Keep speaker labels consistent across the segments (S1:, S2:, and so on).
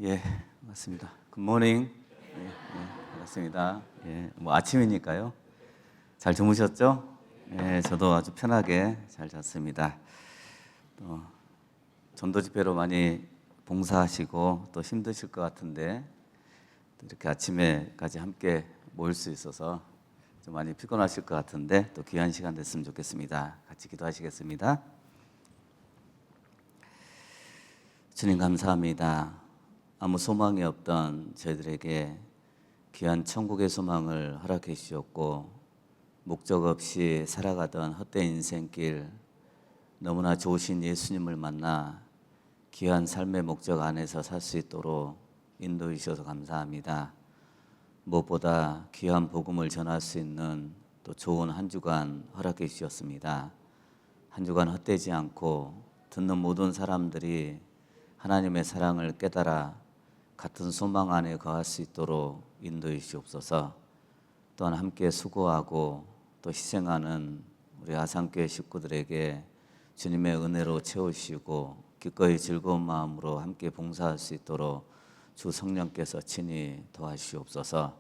S1: 예, 맞습니다. 굿모닝. 반갑습니다. 뭐 아침이니까요. 잘 주무셨죠? 저도 아주 편하게 잘 잤습니다. 또 전도 집회로 많이 봉사하시고 또 힘드실 것 같은데 또 이렇게 아침에까지 함께 모일 수 있어서 좀 많이 피곤하실 것 같은데 또 귀한 시간 됐으면 좋겠습니다. 같이 기도하시겠습니다. 주님 감사합니다. 아무 소망이 없던 저희들에게 귀한 천국의 소망을 허락해 주셨고 목적 없이 살아가던 헛된 인생길 너무나 좋으신 예수님을 만나 귀한 삶의 목적 안에서 살 수 있도록 인도해 주셔서 감사합니다. 무엇보다 귀한 복음을 전할 수 있는 또 좋은 한 주간 허락해 주셨습니다. 한 주간 헛되지 않고 듣는 모든 사람들이 하나님의 사랑을 깨달아 같은 소망 안에 거할 수 있도록 인도해 주시옵소서. 또한 함께 수고하고 또 희생하는 우리 아산교회 식구들에게 주님의 은혜로 채우시고 기꺼이 즐거운 마음으로 함께 봉사할 수 있도록 주 성령께서 친히 도와주시옵소서.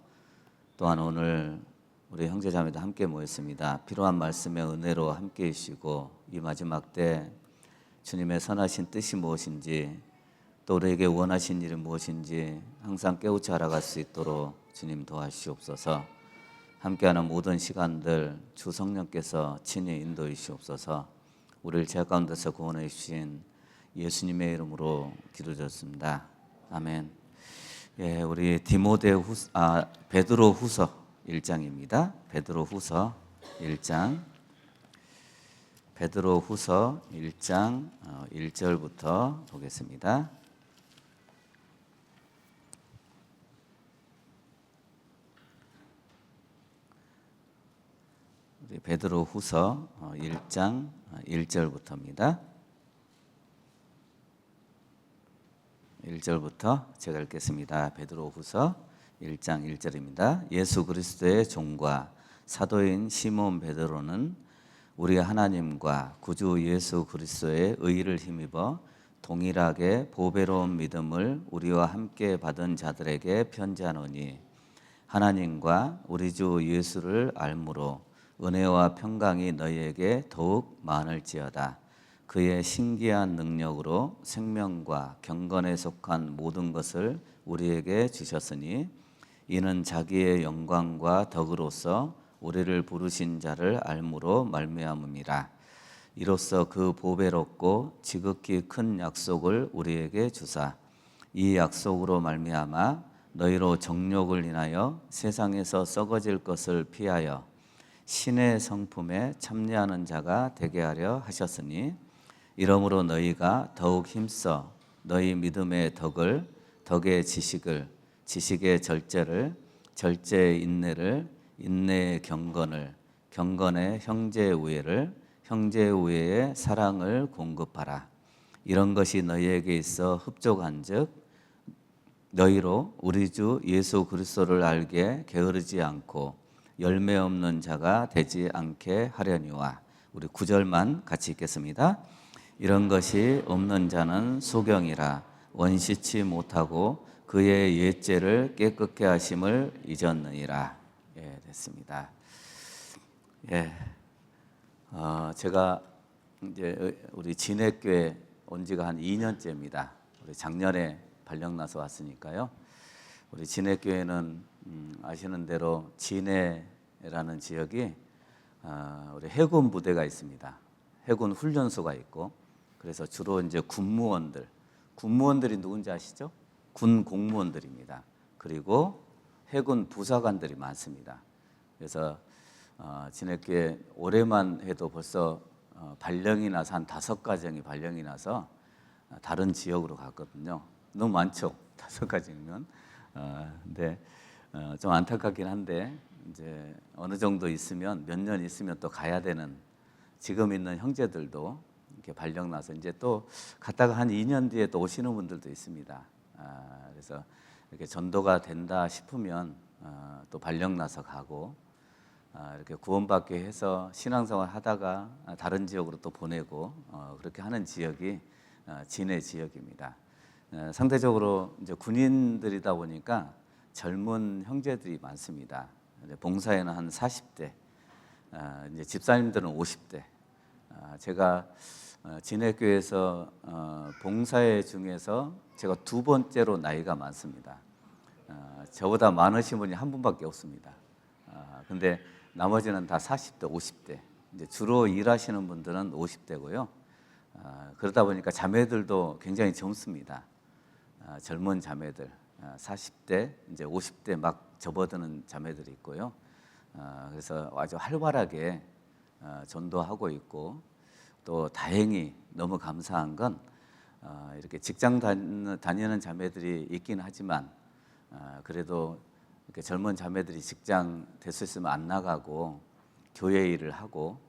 S1: 또한 오늘 우리 형제자매도 함께 모였습니다. 필요한 말씀의 은혜로 함께 해주시고 이 마지막 때 주님의 선하신 뜻이 무엇인지 또 우리에게 원하신 일이 무엇인지 항상 깨우쳐 알아갈 수 있도록 주님 도와주시옵소서. 함께하는 모든 시간들 주 성령께서 친히 인도해 주시옵소서. 우리를 죄 가운데서 구원해 주신 예수님의 이름으로 기도드렸습니다. 아멘. 우리 베드로 후서 1장입니다. 베드로 후서 1장 1절부터 보겠습니다. 베드로 후서 1장 1절부터입니다. 1절부터 제가 읽겠습니다. 베드로 후서 1장 1절입니다. 예수 그리스도의 종과 사도인 시몬 베드로는 우리 하나님과 구주 예수 그리스도의 의를 힘입어 동일하게 보배로운 믿음을 우리와 함께 받은 자들에게 편지하노니 하나님과 우리 주 예수를 알므로 은혜와 평강이 너희에게 더욱 많을지어다. 그의 신기한 능력으로 생명과 경건에 속한 모든 것을 우리에게 주셨으니 이는 자기의 영광과 덕으로서 우리를 부르신 자를 알므로 말미암음이라. 이로써 그 보배롭고 지극히 큰 약속을 우리에게 주사 이 약속으로 말미암아 너희로 정욕을 인하여 세상에서 썩어질 것을 피하여 신의 성품에 참여하는 자가 되게 하려 하셨으니 이러므로 너희가 더욱 힘써 너희 믿음의 덕을 덕의 지식을 지식의 절제를 절제의 인내를 인내의 경건을 경건의 형제의 우애를 형제의 우애의 사랑을 공급하라. 이런 것이 너희에게 있어 흡족한즉 너희로 우리 주 예수 그리스도를 알게 게으르지 않고 열매 없는 자가 되지 않게 하려니와. 우리 9절만 같이 읽겠습니다. 이런 것이 없는 자는 소경이라 원시치 못하고 그의 옛죄를 깨끗게 하심을 잊었느니라. 됐습니다. 제가 이제 우리 진해교회 온 지가 한 2년째입니다. 우리 작년에 발령 나서 왔으니까요. 우리 진해교회는 아시는 대로 진해라는 지역이 우리 해군 부대가 있습니다. 해군 훈련소가 있고 그래서 주로 이제 군무원들이 누군지 아시죠? 군 공무원들입니다. 그리고 해군 부사관들이 많습니다. 그래서 진해교회 올해만 해도 벌써 발령이 나서 한 5가정이 발령이 나서 다른 지역으로 갔거든요. 너무 많죠? 5가정이면. 근데 좀 안타깝긴 한데 이제 어느 정도 있으면 몇 년 있으면 또 가야 되는 지금 있는 형제들도 이렇게 발령 나서 이제 또 갔다가 한 2년 뒤에 또 오시는 분들도 있습니다. 그래서 이렇게 전도가 된다 싶으면 또 발령 나서 가고 이렇게 구원받게 해서 신앙생활 하다가 다른 지역으로 또 보내고 그렇게 하는 지역이 진해 지역입니다. 상대적으로 이제 군인들이다 보니까 젊은 형제들이 많습니다. 봉사에는 한 40대, 이제 집사님들은 50대. 제가 진해교회에서 봉사회 중에서 제가 두 번째로 나이가 많습니다. 저보다 많으신 분이 한 분밖에 없습니다. 근데 나머지는 다 40대, 50대. 이제 주로 일하시는 분들은 50대고요. 그러다 보니까 자매들도 굉장히 젊습니다. 젊은 자매들, 40대, 이제 50대 막 접어드는 자매들이 있고요. 그래서 아주 활발하게 전도하고 있고, 또 다행히 너무 감사한 건 이렇게 직장 다니는 자매들이 있긴 하지만 그래도 이렇게 젊은 자매들이 직장 될 수 있으면 안 나가고 교회 일을 하고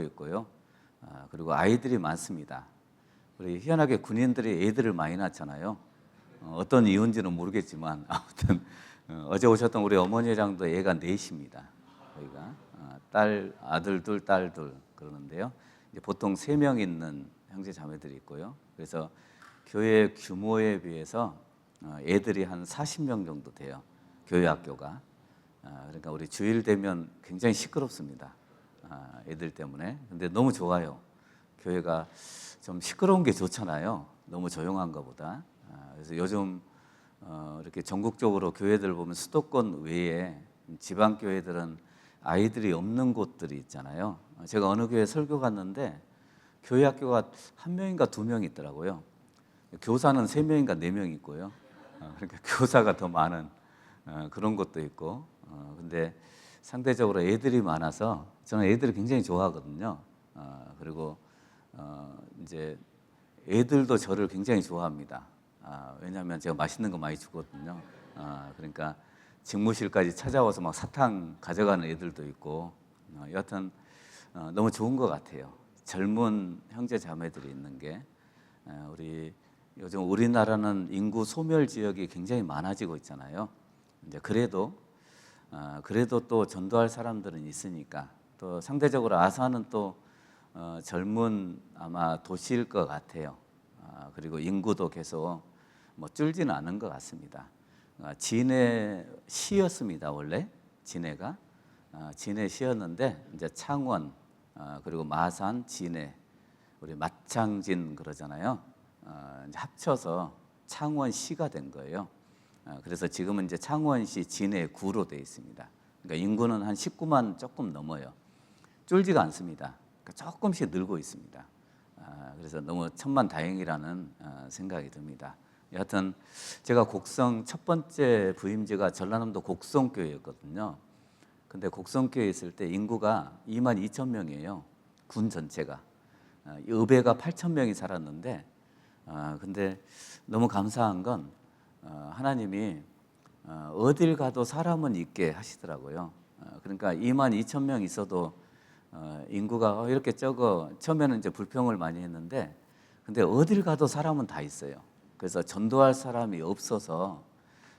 S1: 있고요. 그리고 아이들이 많습니다. 우리 희한하게 군인들이 애들을 많이 낳잖아요. 어떤 이유인지는 모르겠지만 아무튼 어제 오셨던 우리 어머니랑도 애가 넷입니다. 저희가 아들 둘, 딸 둘 그러는데요. 이제 보통 3명 있는 형제 자매들이 있고요. 그래서 교회 규모에 비해서 애들이 한 40명 정도 돼요. 교회 학교가. 그러니까 우리 주일 되면 굉장히 시끄럽습니다. 애들 때문에. 근데 너무 좋아요. 교회가 좀 시끄러운 게 좋잖아요. 너무 조용한 것보다. 그래서 요즘 이렇게 전국적으로 교회들 보면 수도권 외에 지방 교회들은 아이들이 없는 곳들이 있잖아요. 제가 어느 교회 설교 갔는데 교회 학교가 1명인가 2명 있더라고요. 교사는 3명인가 4명 있고요. 그러니까 교사가 더 많은 그런 것도 있고. 근데 상대적으로 애들이 많아서 저는 애들을 굉장히 좋아하거든요. 그리고 이제 애들도 저를 굉장히 좋아합니다. 왜냐하면 제가 맛있는 거 많이 주거든요. 그러니까 직무실까지 찾아와서 막 사탕 가져가는 애들도 있고, 여하튼 너무 좋은 것 같아요. 젊은 형제 자매들이 있는 게. 우리 요즘 우리나라는 인구 소멸 지역이 굉장히 많아지고 있잖아요. 이제 그래도 또 전도할 사람들은 있으니까, 또 상대적으로 아산은 또 젊은 아마 도시일 것 같아요. 그리고 인구도 계속 뭐 줄지는 않은 것 같습니다. 진해 시였습니다. 원래 진해가 진해 시였는데 이제 창원 그리고 마산, 진해, 우리 마창진 그러잖아요. 이제 합쳐서 창원시가 된 거예요. 그래서 지금은 이제 창원시 진해구로 되어 있습니다. 그러니까 인구는 한 19만 조금 넘어요. 줄지가 않습니다. 그러니까 조금씩 늘고 있습니다. 그래서 너무 천만다행이라는 생각이 듭니다. 여하튼 제가 곡성 첫 번째 부임지가 전라남도 곡성교회였거든요. 근데 곡성교회에 있을 때 인구가 2만 2천 명이에요. 군 전체가. 의배가 8천 명이 살았는데 근데 너무 감사한 건 하나님이 어딜 가도 사람은 있게 하시더라고요. 그러니까 2만 2천 명 있어도 인구가 이렇게 적어. 처음에는 이제 불평을 많이 했는데 근데 어딜 가도 사람은 다 있어요. 그래서 전도할 사람이 없어서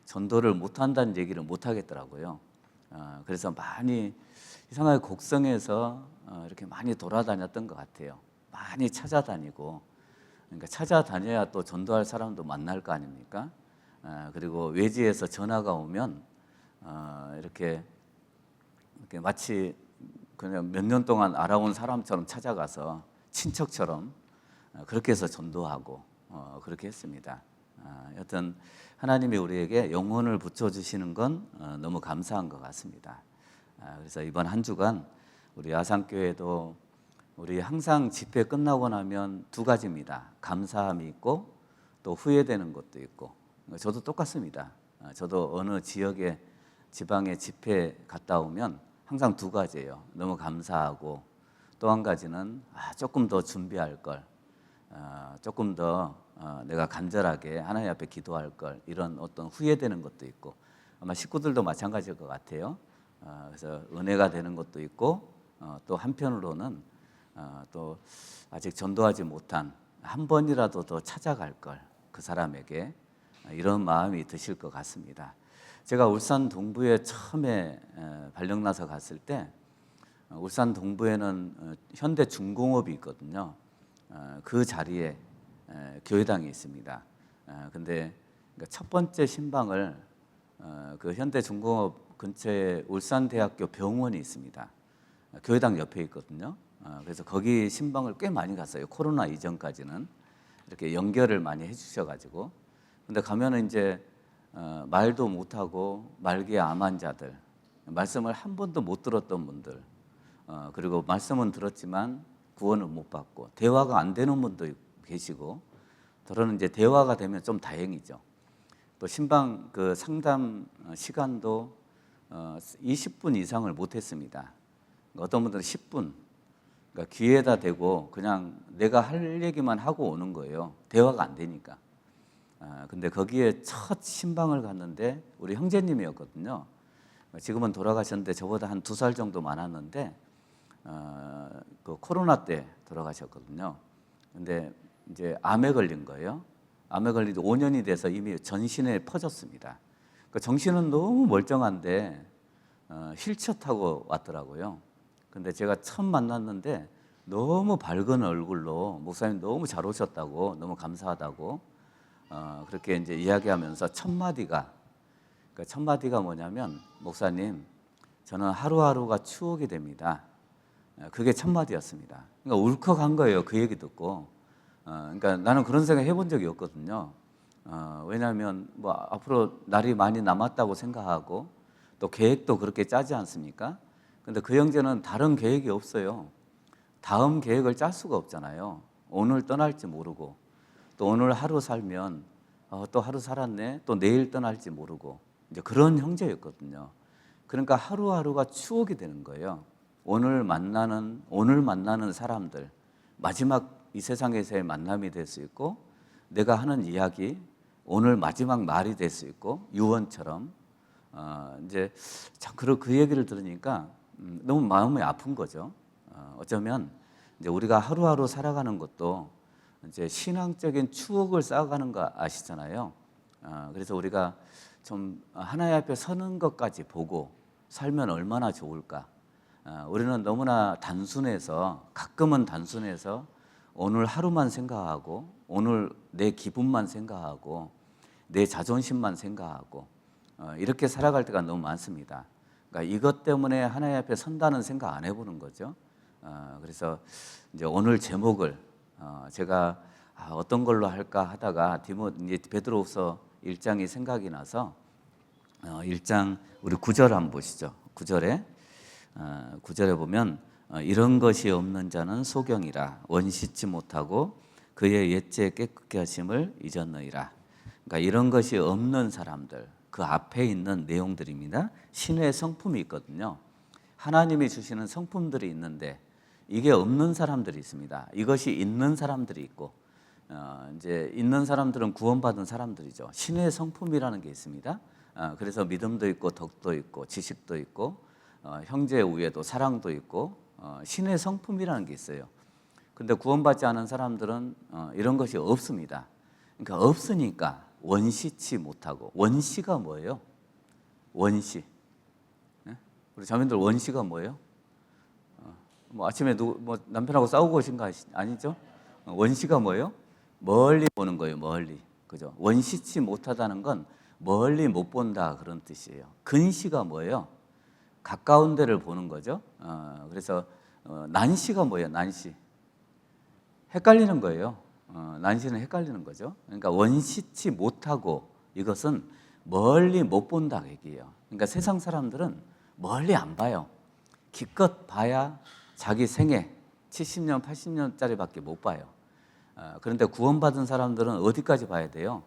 S1: 전도를 못한다는 얘기를 못 하겠더라고요. 그래서 많이 이상하게 곡성에서 이렇게 많이 돌아다녔던 것 같아요. 많이 찾아다니고. 그러니까 찾아다녀야 또 전도할 사람도 만날 거 아닙니까? 그리고 외지에서 전화가 오면 이렇게 마치 그냥 몇 년 동안 알아온 사람처럼 찾아가서 친척처럼 그렇게 해서 전도하고 그렇게 했습니다. 여튼 하나님이 우리에게 영혼을 붙여주시는 건 너무 감사한 것 같습니다. 그래서 이번 한 주간 우리 아산교회도 우리 항상 집회 끝나고 나면 2가지입니다. 감사함이 있고 또 후회되는 것도 있고. 저도 똑같습니다. 저도 어느 지역에 지방에 집회 갔다 오면 항상 2가지예요. 너무 감사하고 또 한 가지는 조금 더 준비할 걸, 조금 더 내가 간절하게 하나님 앞에 기도할 걸, 이런 어떤 후회되는 것도 있고. 아마 식구들도 마찬가지일 것 같아요. 그래서 은혜가 되는 것도 있고 또 한편으로는 또 아직 전도하지 못한 한 번이라도 더 찾아갈 걸, 그 사람에게, 이런 마음이 드실 것 같습니다. 제가 울산 동부에 처음에 발령나서 갔을 때 울산 동부에는 현대중공업이 있거든요. 그 자리에 교회당이 있습니다. 근데 그러니까 첫 번째 신방을 그 현대중공업 근처에 울산대학교 병원이 있습니다. 교회당 옆에 있거든요. 그래서 거기 신방을 꽤 많이 갔어요. 코로나 이전까지는 이렇게 연결을 많이 해주셔가지고. 근데 가면은 이제 말도 못하고 말기에 암 환자들, 말씀을 한 번도 못 들었던 분들, 그리고 말씀은 들었지만 구원을 못 받고 대화가 안 되는 분도 계시고, 저는 이제 대화가 되면 좀 다행이죠. 또 신방 그 상담 시간도 20분 이상을 못했습니다. 어떤 분들은 10분, 그러니까 귀에다 대고 그냥 내가 할 얘기만 하고 오는 거예요. 대화가 안 되니까. 근데 거기에 첫 신방을 갔는데 우리 형제님이었거든요. 지금은 돌아가셨는데 저보다 한 2살 정도 많았는데 그 코로나 때 돌아가셨거든요. 근데 이제 암에 걸린 거예요. 암에 걸린 지 5년이 돼서 이미 전신에 퍼졌습니다. 그 정신은 너무 멀쩡한데 휠체어 타고 왔더라고요. 근데 제가 처음 만났는데 너무 밝은 얼굴로 목사님 너무 잘 오셨다고, 너무 감사하다고 그렇게 이제 이야기하면서 첫 마디가 뭐냐면, 목사님, 저는 하루하루가 추억이 됩니다. 그게 첫 마디였습니다. 그러니까 울컥한 거예요. 그 얘기 듣고. 그러니까 나는 그런 생각 해본 적이 없거든요. 왜냐하면 뭐 앞으로 날이 많이 남았다고 생각하고 또 계획도 그렇게 짜지 않습니까? 근데 그 형제는 다른 계획이 없어요. 다음 계획을 짤 수가 없잖아요. 오늘 떠날지 모르고, 또 오늘 하루 살면 또 하루 살았네, 또 내일 떠날지 모르고, 이제 그런 형제였거든요. 그러니까 하루하루가 추억이 되는 거예요. 오늘 만나는 사람들, 마지막 이 세상에서의 만남이 될 수 있고, 내가 하는 이야기, 오늘 마지막 말이 될 수 있고, 유언처럼. 이제 참 그 얘기를 들으니까 너무 마음이 아픈 거죠. 어쩌면 이제 우리가 하루하루 살아가는 것도 이제 신앙적인 추억을 쌓아가는 거 아시잖아요. 그래서 우리가 좀 하나님 앞에 서는 것까지 보고 살면 얼마나 좋을까. 우리는 너무나 가끔은 단순해서 오늘 하루만 생각하고, 오늘 내 기분만 생각하고, 내 자존심만 생각하고, 이렇게 살아갈 때가 너무 많습니다. 그러니까 이것 때문에 하나님 앞에 선다는 생각 안 해보는 거죠. 그래서 이제 오늘 제목을 제가 어떤 걸로 할까 하다가 이제 베드로후서 1장이 생각이 나서 1장 우리 9절 한번 보시죠. 9절에 보면 이런 것이 없는 자는 소경이라, 원시치 못하고 그의 옛죄 깨끗게 하심을 잊었느니라. 그러니까 이런 것이 없는 사람들, 그 앞에 있는 내용들입니다. 신의 성품이 있거든요. 하나님이 주시는 성품들이 있는데 이게 없는 사람들이 있습니다. 이것이 있는 사람들이 있고, 이제 있는 사람들은 구원받은 사람들이죠. 신의 성품이라는 게 있습니다. 그래서 믿음도 있고 덕도 있고 지식도 있고 형제 우애도 사랑도 있고 신의 성품이라는 게 있어요. 근데 구원받지 않은 사람들은 이런 것이 없습니다. 그러니까 없으니까 원시치 못하고. 원시가 뭐예요? 원시. 우리 자매들 원시가 뭐예요? 뭐 아침에 남편하고 싸우고 오신 거 아니죠? 원시가 뭐예요? 멀리 보는 거예요. 멀리. 그죠? 원시치 못하다는 건 멀리 못 본다, 그런 뜻이에요. 근시가 뭐예요? 가까운 데를 보는 거죠. 그래서 난시가 뭐예요? 난시. 헷갈리는 거예요. 난시는 헷갈리는 거죠. 그러니까 원시치 못하고, 이것은 멀리 못 본다 얘기예요. 그러니까 세상 사람들은 멀리 안 봐요. 기껏 봐야 자기 생애 70년, 80년짜리밖에 못 봐요. 그런데 구원받은 사람들은 어디까지 봐야 돼요?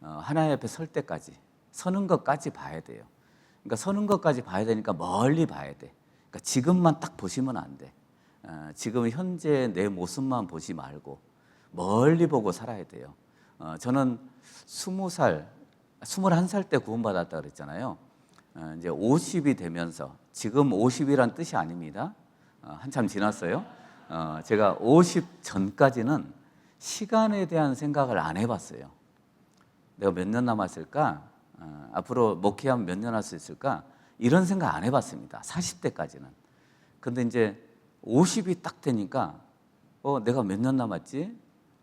S1: 하나님 앞에 설 때까지, 서는 것까지 봐야 돼요. 그러니까 서는 것까지 봐야 되니까 멀리 봐야 돼. 그러니까 지금만 딱 보시면 안 돼. 지금 현재 내 모습만 보지 말고 멀리 보고 살아야 돼요. 저는 21살 때 구원받았다 그랬잖아요. 이제 50이 되면서, 지금 50이란 뜻이 아닙니다. 한참 지났어요. 제가 50 전까지는 시간에 대한 생각을 안 해봤어요. 내가 몇 년 남았을까? 앞으로 목회하면 몇 년 할 수 있을까? 이런 생각 안 해봤습니다. 40대까지는. 근데 이제 50이 딱 되니까 내가 몇 년 남았지?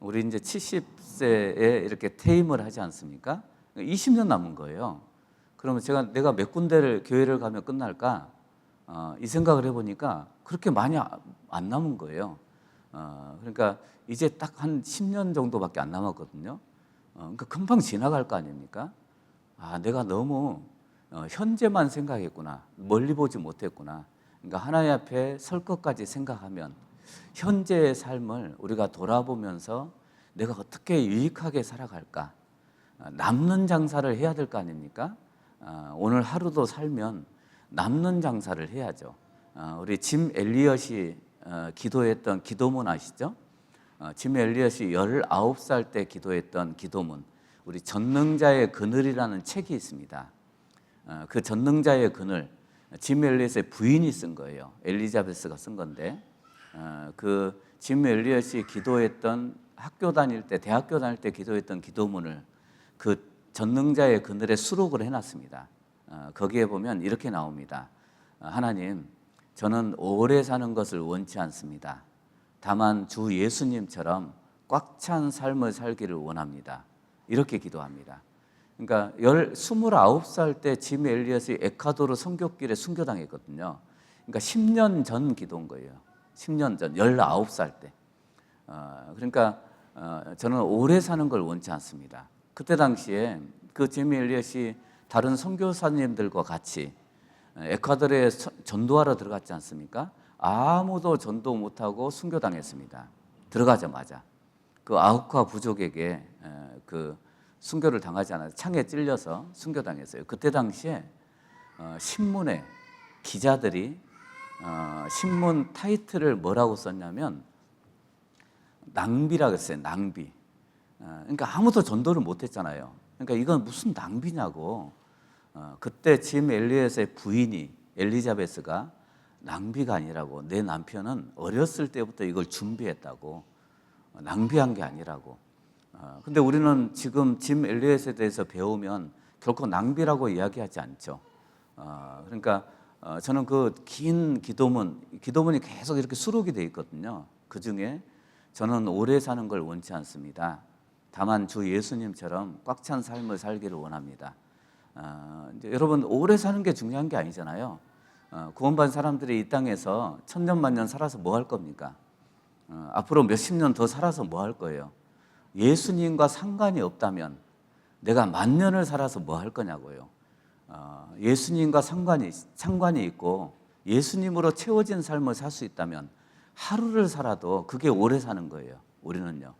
S1: 우리 이제 70세에 이렇게 퇴임을 하지 않습니까? 20년 남은 거예요. 그러면 내가 몇 군데를 교회를 가면 끝날까? 이 생각을 해보니까 그렇게 많이 안 남은 거예요. 그러니까 이제 딱 한 10년 정도밖에 안 남았거든요. 그러니까 금방 지나갈 거 아닙니까? 내가 너무 현재만 생각했구나. 멀리 보지 못했구나. 그러니까 하나님 앞에 설 것까지 생각하면 현재의 삶을 우리가 돌아보면서 내가 어떻게 유익하게 살아갈까? 남는 장사를 해야 될 거 아닙니까? 오늘 하루도 살면 남는 장사를 해야죠. 우리 짐 엘리엇이 기도했던 기도문 아시죠? 짐 엘리엇이 19살 때 기도했던 기도문, 우리 전능자의 그늘이라는 책이 있습니다. 그 전능자의 그늘, 짐 엘리엇의 부인이 쓴 거예요. 엘리자베스가 쓴 건데, 그 짐 엘리엇이 기도했던 대학교 다닐 때 기도했던 기도문을 그 전능자의 그늘에 수록을 해놨습니다. 거기에 보면 이렇게 나옵니다. 하나님, 저는 오래 사는 것을 원치 않습니다. 다만 주 예수님처럼 꽉 찬 삶을 살기를 원합니다. 이렇게 기도합니다. 그러니까 29살 때 짐 엘리엇이 에콰도르 선교길에 순교당했거든요. 그러니까 10년 전 기도인 거예요. 10년 전, 19살 때. 그러니까 저는 오래 사는 걸 원치 않습니다. 그때 당시에 그 짐 엘리엇이 다른 선교사님들과 같이 에콰도르에 전도하러 들어갔지 않습니까? 아무도 전도 못하고 순교당했습니다. 들어가자마자 그 아우카 부족에게 그 순교를 당하지 않아서 창에 찔려서 순교당했어요. 그때 당시에 신문에 기자들이 신문 타이틀을 뭐라고 썼냐면 낭비라고 했어요. 낭비. 그러니까 아무도 전도를 못했잖아요. 그러니까 이건 무슨 낭비냐고. 그때 짐 엘리엇의 부인이 엘리자베스가 낭비가 아니라고, 내 남편은 어렸을 때부터 이걸 준비했다고, 낭비한 게 아니라고. 근데 우리는 지금 짐 엘리엇에 대해서 배우면 결코 낭비라고 이야기하지 않죠. 그러니까 저는 그 긴 기도문이 계속 이렇게 수록이 되어 있거든요. 그 중에 저는 오래 사는 걸 원치 않습니다. 다만 주 예수님처럼 꽉 찬 삶을 살기를 원합니다. 이제 여러분, 오래 사는 게 중요한 게 아니잖아요. 구원받은 사람들이 이 땅에서 천년 만년 살아서 뭐 할 겁니까? 앞으로 몇십 년 더 살아서 뭐 할 거예요? 예수님과 상관이 없다면 내가 만 년을 살아서 뭐 할 거냐고요. 예수님과 상관이 있고 예수님으로 채워진 삶을 살 수 있다면 하루를 살아도 그게 오래 사는 거예요. 우리는요.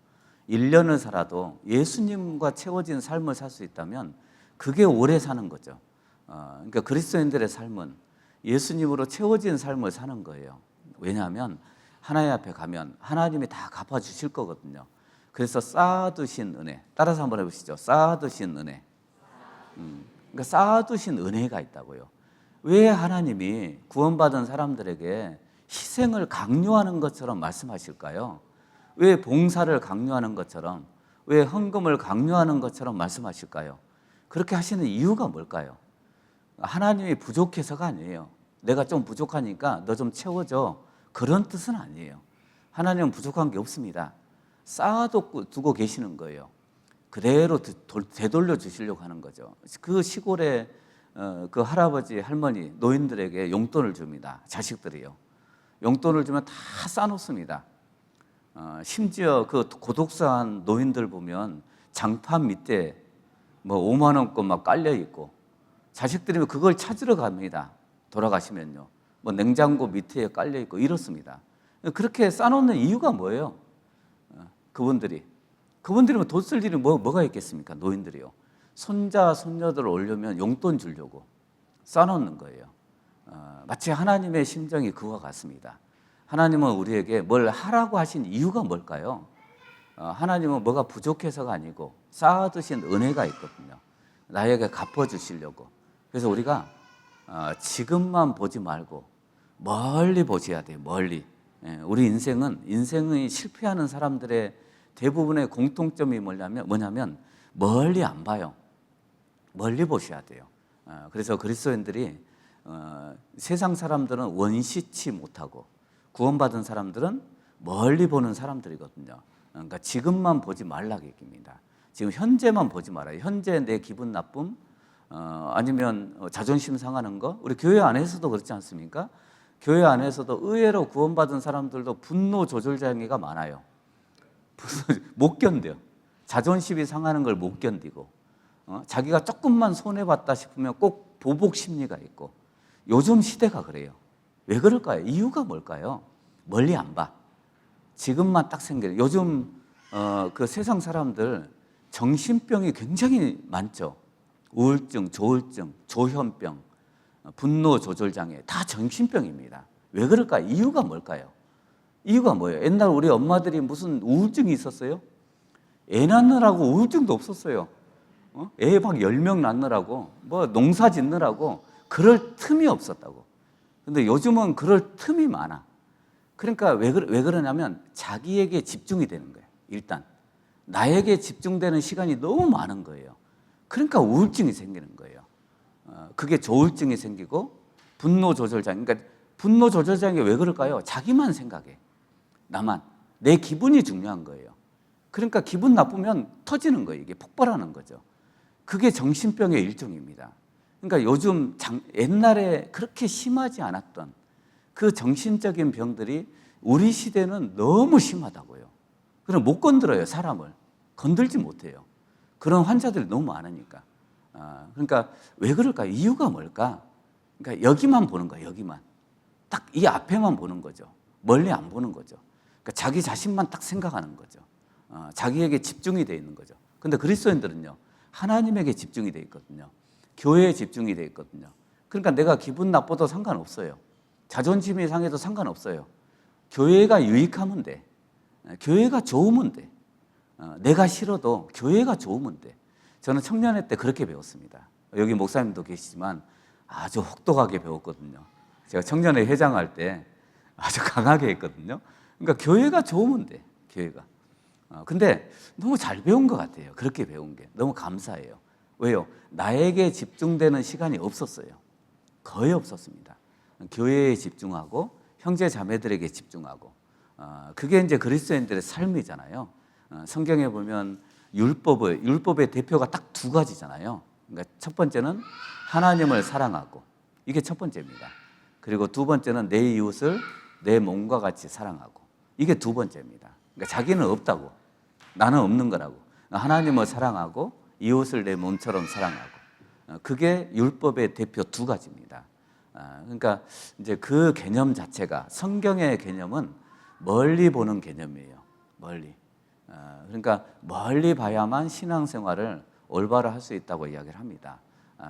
S1: 1년을 살아도 예수님과 채워진 삶을 살 수 있다면 그게 오래 사는 거죠. 그러니까 그리스도인들의 삶은 예수님으로 채워진 삶을 사는 거예요. 왜냐하면 하나님 앞에 가면 하나님이 다 갚아주실 거거든요. 그래서 쌓아두신 은혜, 따라서 한번 해보시죠. 쌓아두신 은혜. 그러니까 쌓아두신 은혜가 있다고요. 왜 하나님이 구원받은 사람들에게 희생을 강요하는 것처럼 말씀하실까요? 왜 봉사를 강요하는 것처럼, 왜 헌금을 강요하는 것처럼 말씀하실까요? 그렇게 하시는 이유가 뭘까요? 하나님이 부족해서가 아니에요. 내가 좀 부족하니까 너 좀 채워줘. 그런 뜻은 아니에요. 하나님은 부족한 게 없습니다. 쌓아두고 계시는 거예요. 그대로 되돌려 주시려고 하는 거죠. 그 시골에 그 할아버지, 할머니, 노인들에게 용돈을 줍니다. 자식들이요. 용돈을 주면 다 쌓아놓습니다. 심지어 그 고독사한 노인들 보면 장판 밑에 뭐 5만 원권 막 깔려 있고, 자식들이 그걸 찾으러 갑니다. 돌아가시면요. 뭐 냉장고 밑에 깔려 있고 이렇습니다. 그렇게 쌓아놓는 이유가 뭐예요? 그분들이 뭐 돈 쓸 일이 뭐가 있겠습니까? 노인들이요. 손자, 손녀들을 오려면 용돈 주려고 쌓아놓는 거예요. 마치 하나님의 심정이 그와 같습니다. 하나님은 우리에게 뭘 하라고 하신 이유가 뭘까요? 하나님은 뭐가 부족해서가 아니고 쌓아두신 은혜가 있거든요. 나에게 갚아주시려고. 그래서 우리가 지금만 보지 말고 멀리 보셔야 돼요. 멀리. 우리 인생이 실패하는 사람들의 대부분의 공통점이 뭐냐면 멀리 안 봐요. 멀리 보셔야 돼요. 그래서 그리스도인들이 세상 사람들은 원시치 못하고 구원받은 사람들은 멀리 보는 사람들이거든요. 그러니까 지금만 보지 말라고 얘기입니다. 지금 현재만 보지 말아요. 현재 내 기분 나쁨, 아니면 자존심 상하는 거. 우리 교회 안에서도 그렇지 않습니까? 교회 안에서도 의외로 구원받은 사람들도 분노 조절 장애가 많아요. 못 견뎌요. 자존심이 상하는 걸 못 견디고, 자기가 조금만 손해봤다 싶으면 꼭 보복 심리가 있고. 요즘 시대가 그래요. 왜 그럴까요? 이유가 뭘까요? 멀리 안 봐. 지금만 딱 생겨요. 요즘 그 세상 사람들 정신병이 굉장히 많죠. 우울증, 조울증, 조현병, 분노 조절 장애 다 정신병입니다. 왜 그럴까요? 이유가 뭘까요? 이유가 뭐예요? 옛날 우리 엄마들이 무슨 우울증이 있었어요? 애 낳느라고 우울증도 없었어요. 애 막 10명 낳느라고, 뭐 농사 짓느라고 그럴 틈이 없었다고. 근데 요즘은 그럴 틈이 많아. 그러니까 왜 그러냐면 자기에게 집중이 되는 거예요. 일단 나에게 집중되는 시간이 너무 많은 거예요. 그러니까 우울증이 생기는 거예요. 그게 조울증이 생기고 분노 조절 장애. 그러니까 분노 조절 장애 왜 그럴까요? 자기만 생각해. 나만. 내 기분이 중요한 거예요. 그러니까 기분 나쁘면 터지는 거예요. 이게 폭발하는 거죠. 그게 정신병의 일종입니다. 그러니까 요즘 옛날에 그렇게 심하지 않았던 그 정신적인 병들이 우리 시대는 너무 심하다고요. 그럼 못 건드려요, 사람을. 건들지 못해요. 그런 환자들이 너무 많으니까. 그러니까 왜 그럴까요? 이유가 뭘까? 그러니까 여기만 보는 거예요, 여기만. 딱 이 앞에만 보는 거죠. 멀리 안 보는 거죠. 그러니까 자기 자신만 딱 생각하는 거죠. 자기에게 집중이 되어 있는 거죠. 근데 그리스도인들은요, 하나님에게 집중이 되어 있거든요. 교회에 집중이 되어 있거든요. 그러니까 내가 기분 나빠도 상관없어요. 자존심이 상해도 상관없어요. 교회가 유익하면 돼. 교회가 좋으면 돼. 내가 싫어도 교회가 좋으면 돼. 저는 청년회 때 그렇게 배웠습니다. 여기 목사님도 계시지만 아주 혹독하게 배웠거든요. 제가 청년회 회장할 때 아주 강하게 했거든요. 그러니까 교회가 좋으면 돼. 교회가. 근데 너무 잘 배운 것 같아요. 그렇게 배운 게. 너무 감사해요. 왜요? 나에게 집중되는 시간이 없었어요. 거의 없었습니다. 교회에 집중하고 형제 자매들에게 집중하고, 그게 이제 그리스도인들의 삶이잖아요. 성경에 보면 율법의 대표가 딱 두 가지잖아요. 그러니까 첫 번째는 하나님을 사랑하고, 이게 첫 번째입니다. 그리고 두 번째는 내 이웃을 내 몸과 같이 사랑하고, 이게 두 번째입니다. 그러니까 자기는 없다고, 나는 없는 거라고. 하나님을 사랑하고 이웃을 내 몸처럼 사랑하고, 그게 율법의 대표 두 가지입니다. 그러니까 이제 그 개념 자체가, 성경의 개념은 멀리 보는 개념이에요. 멀리. 그러니까 멀리 봐야만 신앙생활을 올바로 할 수 있다고 이야기를 합니다.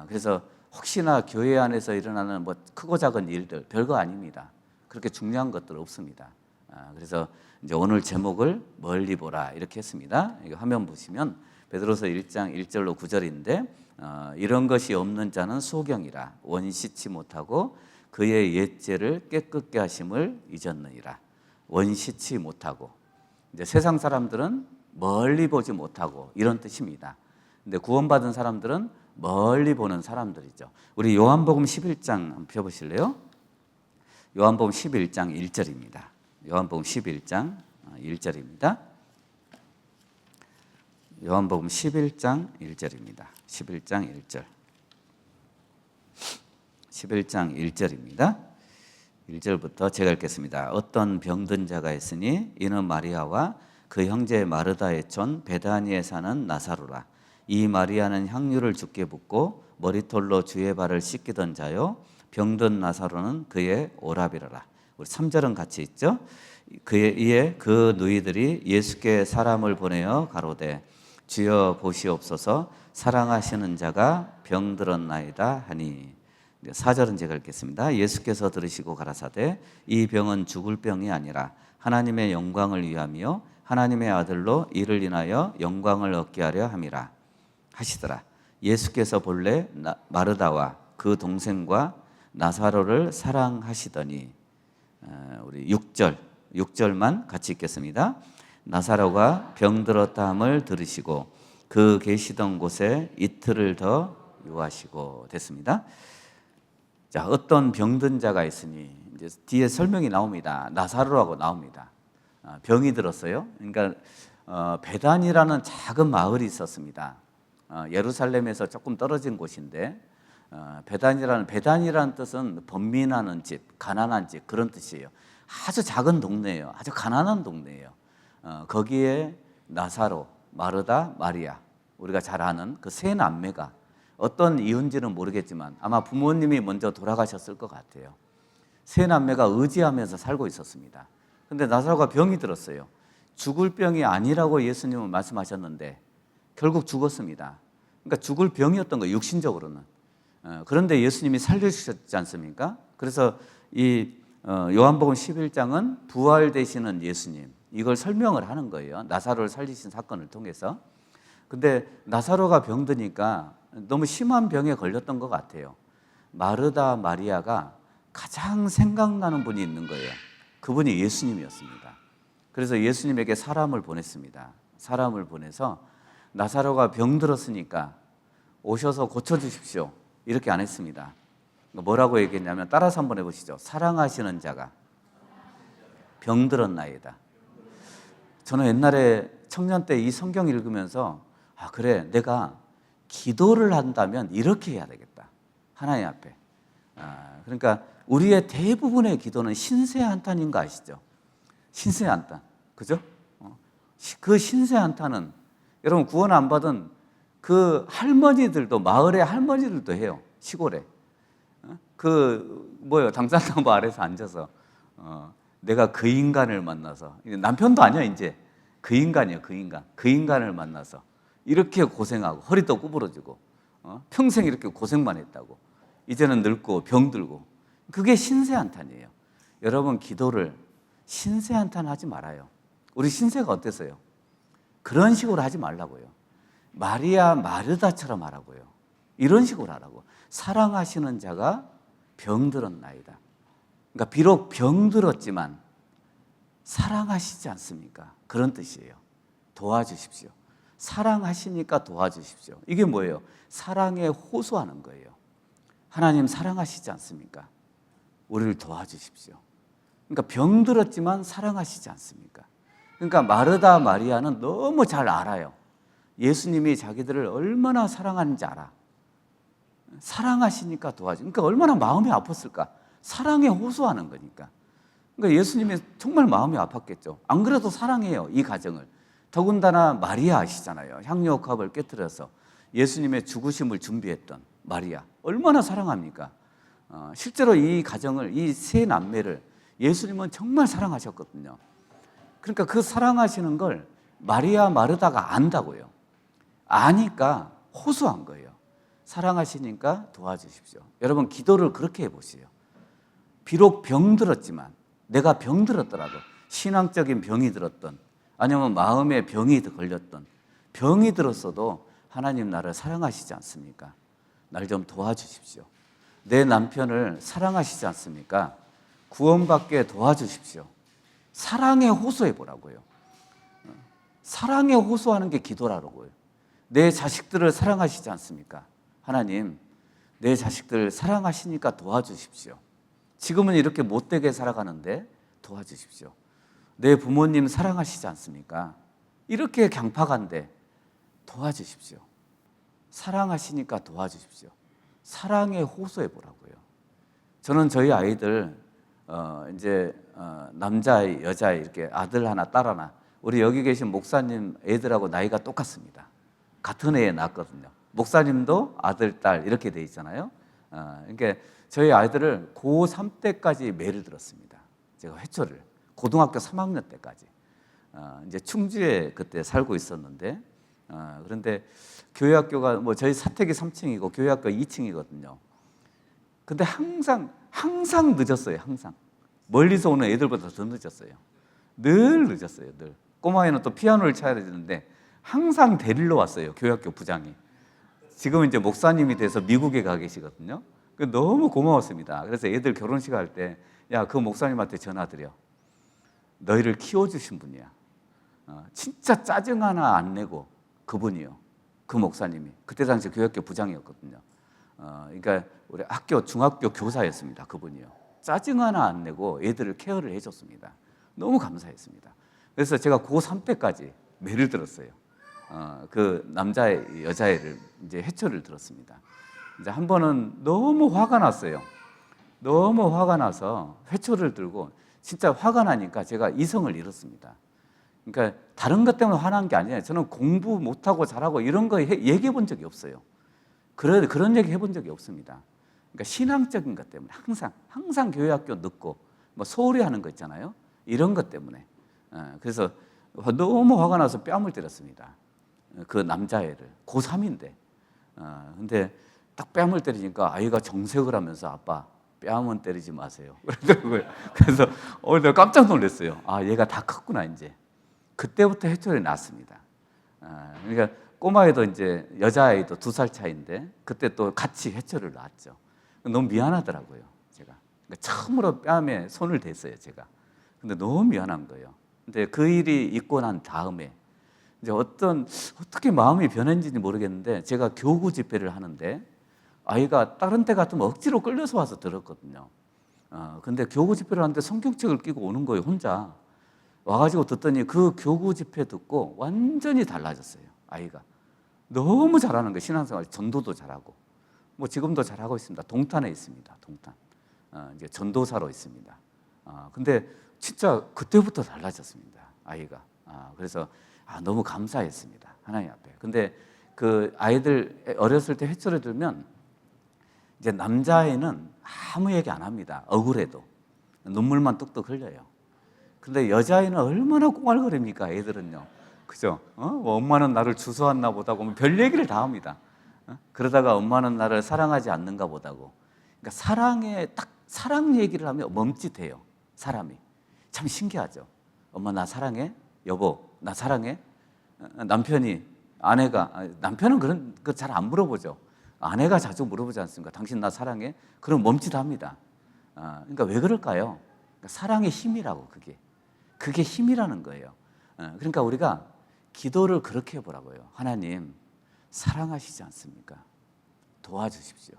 S1: 그래서 혹시나 교회 안에서 일어나는 뭐 크고 작은 일들 별거 아닙니다. 그렇게 중요한 것들 없습니다. 그래서 이제 오늘 제목을 멀리 보라 이렇게 했습니다. 이거 화면 보시면 베드로서 1장 1절로 9절인데, 이런 것이 없는 자는 소경이라, 원시치 못하고 그의 옛죄를 깨끗게 하심을 잊었느니라. 원시치 못하고, 이제 세상 사람들은 멀리 보지 못하고 이런 뜻입니다. 근데 구원받은 사람들은 멀리 보는 사람들이죠. 우리 요한복음 11장 한번 펴보실래요? 요한복음 11장 1절입니다. 요한복음 11장 1절입니다. 요한복음 11장 1절입니다. 11장 1절. 11장 1절입니다. 1절부터 제가 읽겠습니다. 어떤 병든 자가 있으니 이는 마리아와 그 형제 마르다의 촌 베다니에 사는 나사로라. 이 마리아는 향유를 주께 붓고 머리털로 주의 발을 씻기던 자요, 병든 나사로는 그의 오라비라라. 우리 3절은 같이 있죠. 이에 그 누이들이 예수께 사람을 보내어 가로되 주여 보시옵소서, 사랑하시는 자가 병들었나이다 하니. 4절은 제가 읽겠습니다. 예수께서 들으시고 가라사대 이 병은 죽을 병이 아니라 하나님의 영광을 위함이요 하나님의 아들로 이를 인하여 영광을 얻게 하려 함이라 하시더라. 예수께서 본래 마르다와 그 동생과 나사로를 사랑하시더니. 우리 6절만 같이 읽겠습니다. 나사로가 병들었다 함을 들으시고 그 계시던 곳에 이틀을 더 유하시고. 됐습니다. 자, 어떤 병든 자가 있으니, 이제 뒤에 설명이 나옵니다. 나사로라고 나옵니다. 병이 들었어요. 그러니까 베단이라는 작은 마을이 있었습니다. 예루살렘에서 조금 떨어진 곳인데 베단이라는 뜻은 번민하는 집, 가난한 집 그런 뜻이에요. 아주 작은 동네예요. 아주 가난한 동네예요. 거기에 나사로, 마르다, 마리아, 우리가 잘 아는 그 세 남매가 어떤 이유인지는 모르겠지만 아마 부모님이 먼저 돌아가셨을 것 같아요. 세 남매가 의지하면서 살고 있었습니다. 근데 나사로가 병이 들었어요. 죽을 병이 아니라고 예수님은 말씀하셨는데 결국 죽었습니다. 그러니까 죽을 병이었던 거예요, 육신적으로는. 그런데 예수님이 살려주셨지 않습니까? 그래서 이 요한복음 11장은 부활되시는 예수님, 이걸 설명을 하는 거예요. 나사로를 살리신 사건을 통해서. 근데 나사로가 병드니까 너무 심한 병에 걸렸던 것 같아요. 마르다 마리아가 가장 생각나는 분이 있는 거예요. 그분이 예수님이었습니다. 그래서 예수님에게 사람을 보냈습니다. 사람을 보내서 나사로가 병들었으니까 오셔서 고쳐주십시오. 이렇게 안 했습니다. 뭐라고 얘기했냐면 따라서 한번 해보시죠. 사랑하시는 자가 병들었나이다. 저는 옛날에 청년 때 이 성경 읽으면서 그래, 내가 기도를 한다면 이렇게 해야 되겠다. 하나님 앞에. 그러니까 우리의 대부분의 기도는 신세한탄인 거 아시죠? 신세한탄. 그죠? 그 신세한탄은 여러분 구원 안 받은 그 할머니들도, 마을의 할머니들도 해요. 시골에. 당산나무 아래서 앉아서 내가 그 인간을 만나서, 남편도 아니야 이제. 그 인간이에요. 그 인간. 그 인간을 만나서 이렇게 고생하고 허리도 구부러지고 평생 이렇게 고생만 했다고. 이제는 늙고 병들고. 그게 신세한탄이에요. 여러분 기도를 신세한탄 하지 말아요. 우리 신세가 어땠어요? 그런 식으로 하지 말라고요. 마리아 마르다처럼 하라고요. 이런 식으로 하라고. 사랑하시는 자가 병들었나이다. 그러니까 비록 병들었지만 사랑하시지 않습니까? 그런 뜻이에요. 도와주십시오. 사랑하시니까 도와주십시오. 이게 뭐예요? 사랑에 호소하는 거예요. 하나님 사랑하시지 않습니까? 우리를 도와주십시오. 그러니까 병들었지만 사랑하시지 않습니까? 그러니까 마르다 마리아는 너무 잘 알아요. 예수님이 자기들을 얼마나 사랑하는지 알아. 사랑하시니까 도와줘. 그러니까 얼마나 마음이 아팠을까? 사랑에 호소하는 거니까. 그러니까 예수님이 정말 마음이 아팠겠죠. 안 그래도 사랑해요, 이 가정을. 더군다나 마리아 아시잖아요. 향유옥합을 깨뜨려서 예수님의 죽으심을 준비했던 마리아. 얼마나 사랑합니까? 실제로 이 가정을, 이 세 남매를 예수님은 정말 사랑하셨거든요. 그러니까 그 사랑하시는 걸 마리아 마르다가 안다고요. 아니까 호소한 거예요. 사랑하시니까 도와주십시오. 여러분 기도를 그렇게 해보세요. 비록 병들었지만, 내가 병들었더라도, 신앙적인 병이 들었던, 아니면 마음의 병이 걸렸던, 병이 들었어도 하나님 나를 사랑하시지 않습니까? 날 좀 도와주십시오. 내 남편을 사랑하시지 않습니까? 구원받게 도와주십시오. 사랑에 호소해 보라고요. 사랑에 호소하는 게 기도라고요. 내 자식들을 사랑하시지 않습니까? 하나님, 내 자식들 사랑하시니까 도와주십시오. 지금은 이렇게 못되게 살아가는데 도와주십시오. 내 부모님 사랑하시지 않습니까? 이렇게 강팍한데 도와주십시오. 사랑하시니까 도와주십시오. 사랑에 호소해 보라고요. 저는 저희 아이들 남자, 여자 이렇게 아들 하나, 딸 하나, 우리 여기 계신 목사님 애들하고 나이가 똑같습니다. 같은 해에 낳았거든요. 목사님도 아들, 딸 이렇게 돼 있잖아요. 그러니까 저희 아이들을 고3 때까지 매를 들었습니다. 제가 회초를 고등학교 3학년 때까지. 이제 충주에 그때 살고 있었는데, 그런데 교회학교가 저희 사택이 3층이고 교회학교 2층이거든요. 근데 항상 늦었어요. 항상 멀리서 오는 애들보다 더 늦었어요. 늘 늦었어요. 늘. 꼬마애는 또 피아노를 쳐야 되는데 항상 데리러 왔어요. 교회학교 부장이. 지금 이제 목사님이 돼서 미국에 가 계시거든요. 너무 고마웠습니다. 그래서 애들 결혼식 할 때, 야, 그 목사님한테 전화 드려. 너희를 키워주신 분이야. 진짜 짜증 하나 안 내고 그분이요. 그 목사님이. 그때 당시 교회학교 부장이었거든요. 그러니까 우리 중학교 교사였습니다. 그분이요. 짜증 하나 안 내고 애들을 케어를 해줬습니다. 너무 감사했습니다. 그래서 제가 고3 때까지 매를 들었어요. 그 남자애 여자애를 이제 해초를 들었습니다. 이제 한 번은 너무 화가 났어요. 너무 화가 나서 회초를 들고 진짜 화가 나니까 제가 이성을 잃었습니다. 그러니까 다른 것 때문에 화난 게 아니에요. 저는 공부 못하고 잘하고 이런 거 얘기해 본 적이 없어요. 그런 얘기 해본 적이 없습니다. 그러니까 신앙적인 것 때문에 항상 교회학교 늦고 뭐 소홀히 하는 거 있잖아요. 이런 것 때문에. 그래서 너무 화가 나서 뺨을 때렸습니다. 그 남자애를 고3인데. 근데 딱 뺨을 때리니까 아이가 정색을 하면서 아빠 뺨은 때리지 마세요. 그러더라고요. 그래서 내가 깜짝 놀랐어요. 아, 얘가 다 컸구나 이제. 그때부터 해초리 났습니다. 그러니까 꼬마애도 이제 여자아이도 2살 차이인데 그때 또 같이 해초를 낳았죠. 너무 미안하더라고요, 제가. 그러니까 처음으로 뺨에 손을 댔어요, 제가. 근데 너무 미안한 거예요. 근데 그 일이 있고 난 다음에 이제 어떻게 마음이 변했는지 모르겠는데 제가 교구 집회를 하는데 아이가 다른 때 같으면 억지로 끌려서 와서 들었거든요. 근데 교구 집회를 하는데 성경책을 끼고 오는 거예요, 혼자. 와가지고 듣더니 그 교구 집회 듣고 완전히 달라졌어요, 아이가. 너무 잘하는 거예요, 신앙생활. 전도도 잘하고. 뭐 지금도 잘하고 있습니다. 동탄에 있습니다, 동탄. 이제 전도사로 있습니다. 근데 진짜 그때부터 달라졌습니다, 아이가. 그래서 너무 감사했습니다, 하나님 앞에. 근데 그 아이들 어렸을 때 회초를 들면 이제 남자아이는 아무 얘기 안 합니다. 억울해도. 눈물만 뚝뚝 흘려요. 근데 여자아이는 얼마나 꽁알거립니까, 애들은요. 그죠? 뭐 엄마는 나를 주소했나 보다고 별 얘기를 다 합니다. 그러다가 엄마는 나를 사랑하지 않는가 보다고. 그러니까 사랑 얘기를 하면 멈칫해요, 사람이. 참 신기하죠. 엄마 나 사랑해? 여보 나 사랑해? 남편은 그런 거 잘 안 물어보죠. 아내가 자주 물어보지 않습니까? 당신 나 사랑해? 그럼 멈칫합니다. 그러니까 왜 그럴까요? 그러니까 사랑의 힘이라고, 그게 힘이라는 거예요. 그러니까 우리가 기도를 그렇게 해보라고요. 하나님 사랑하시지 않습니까? 도와주십시오.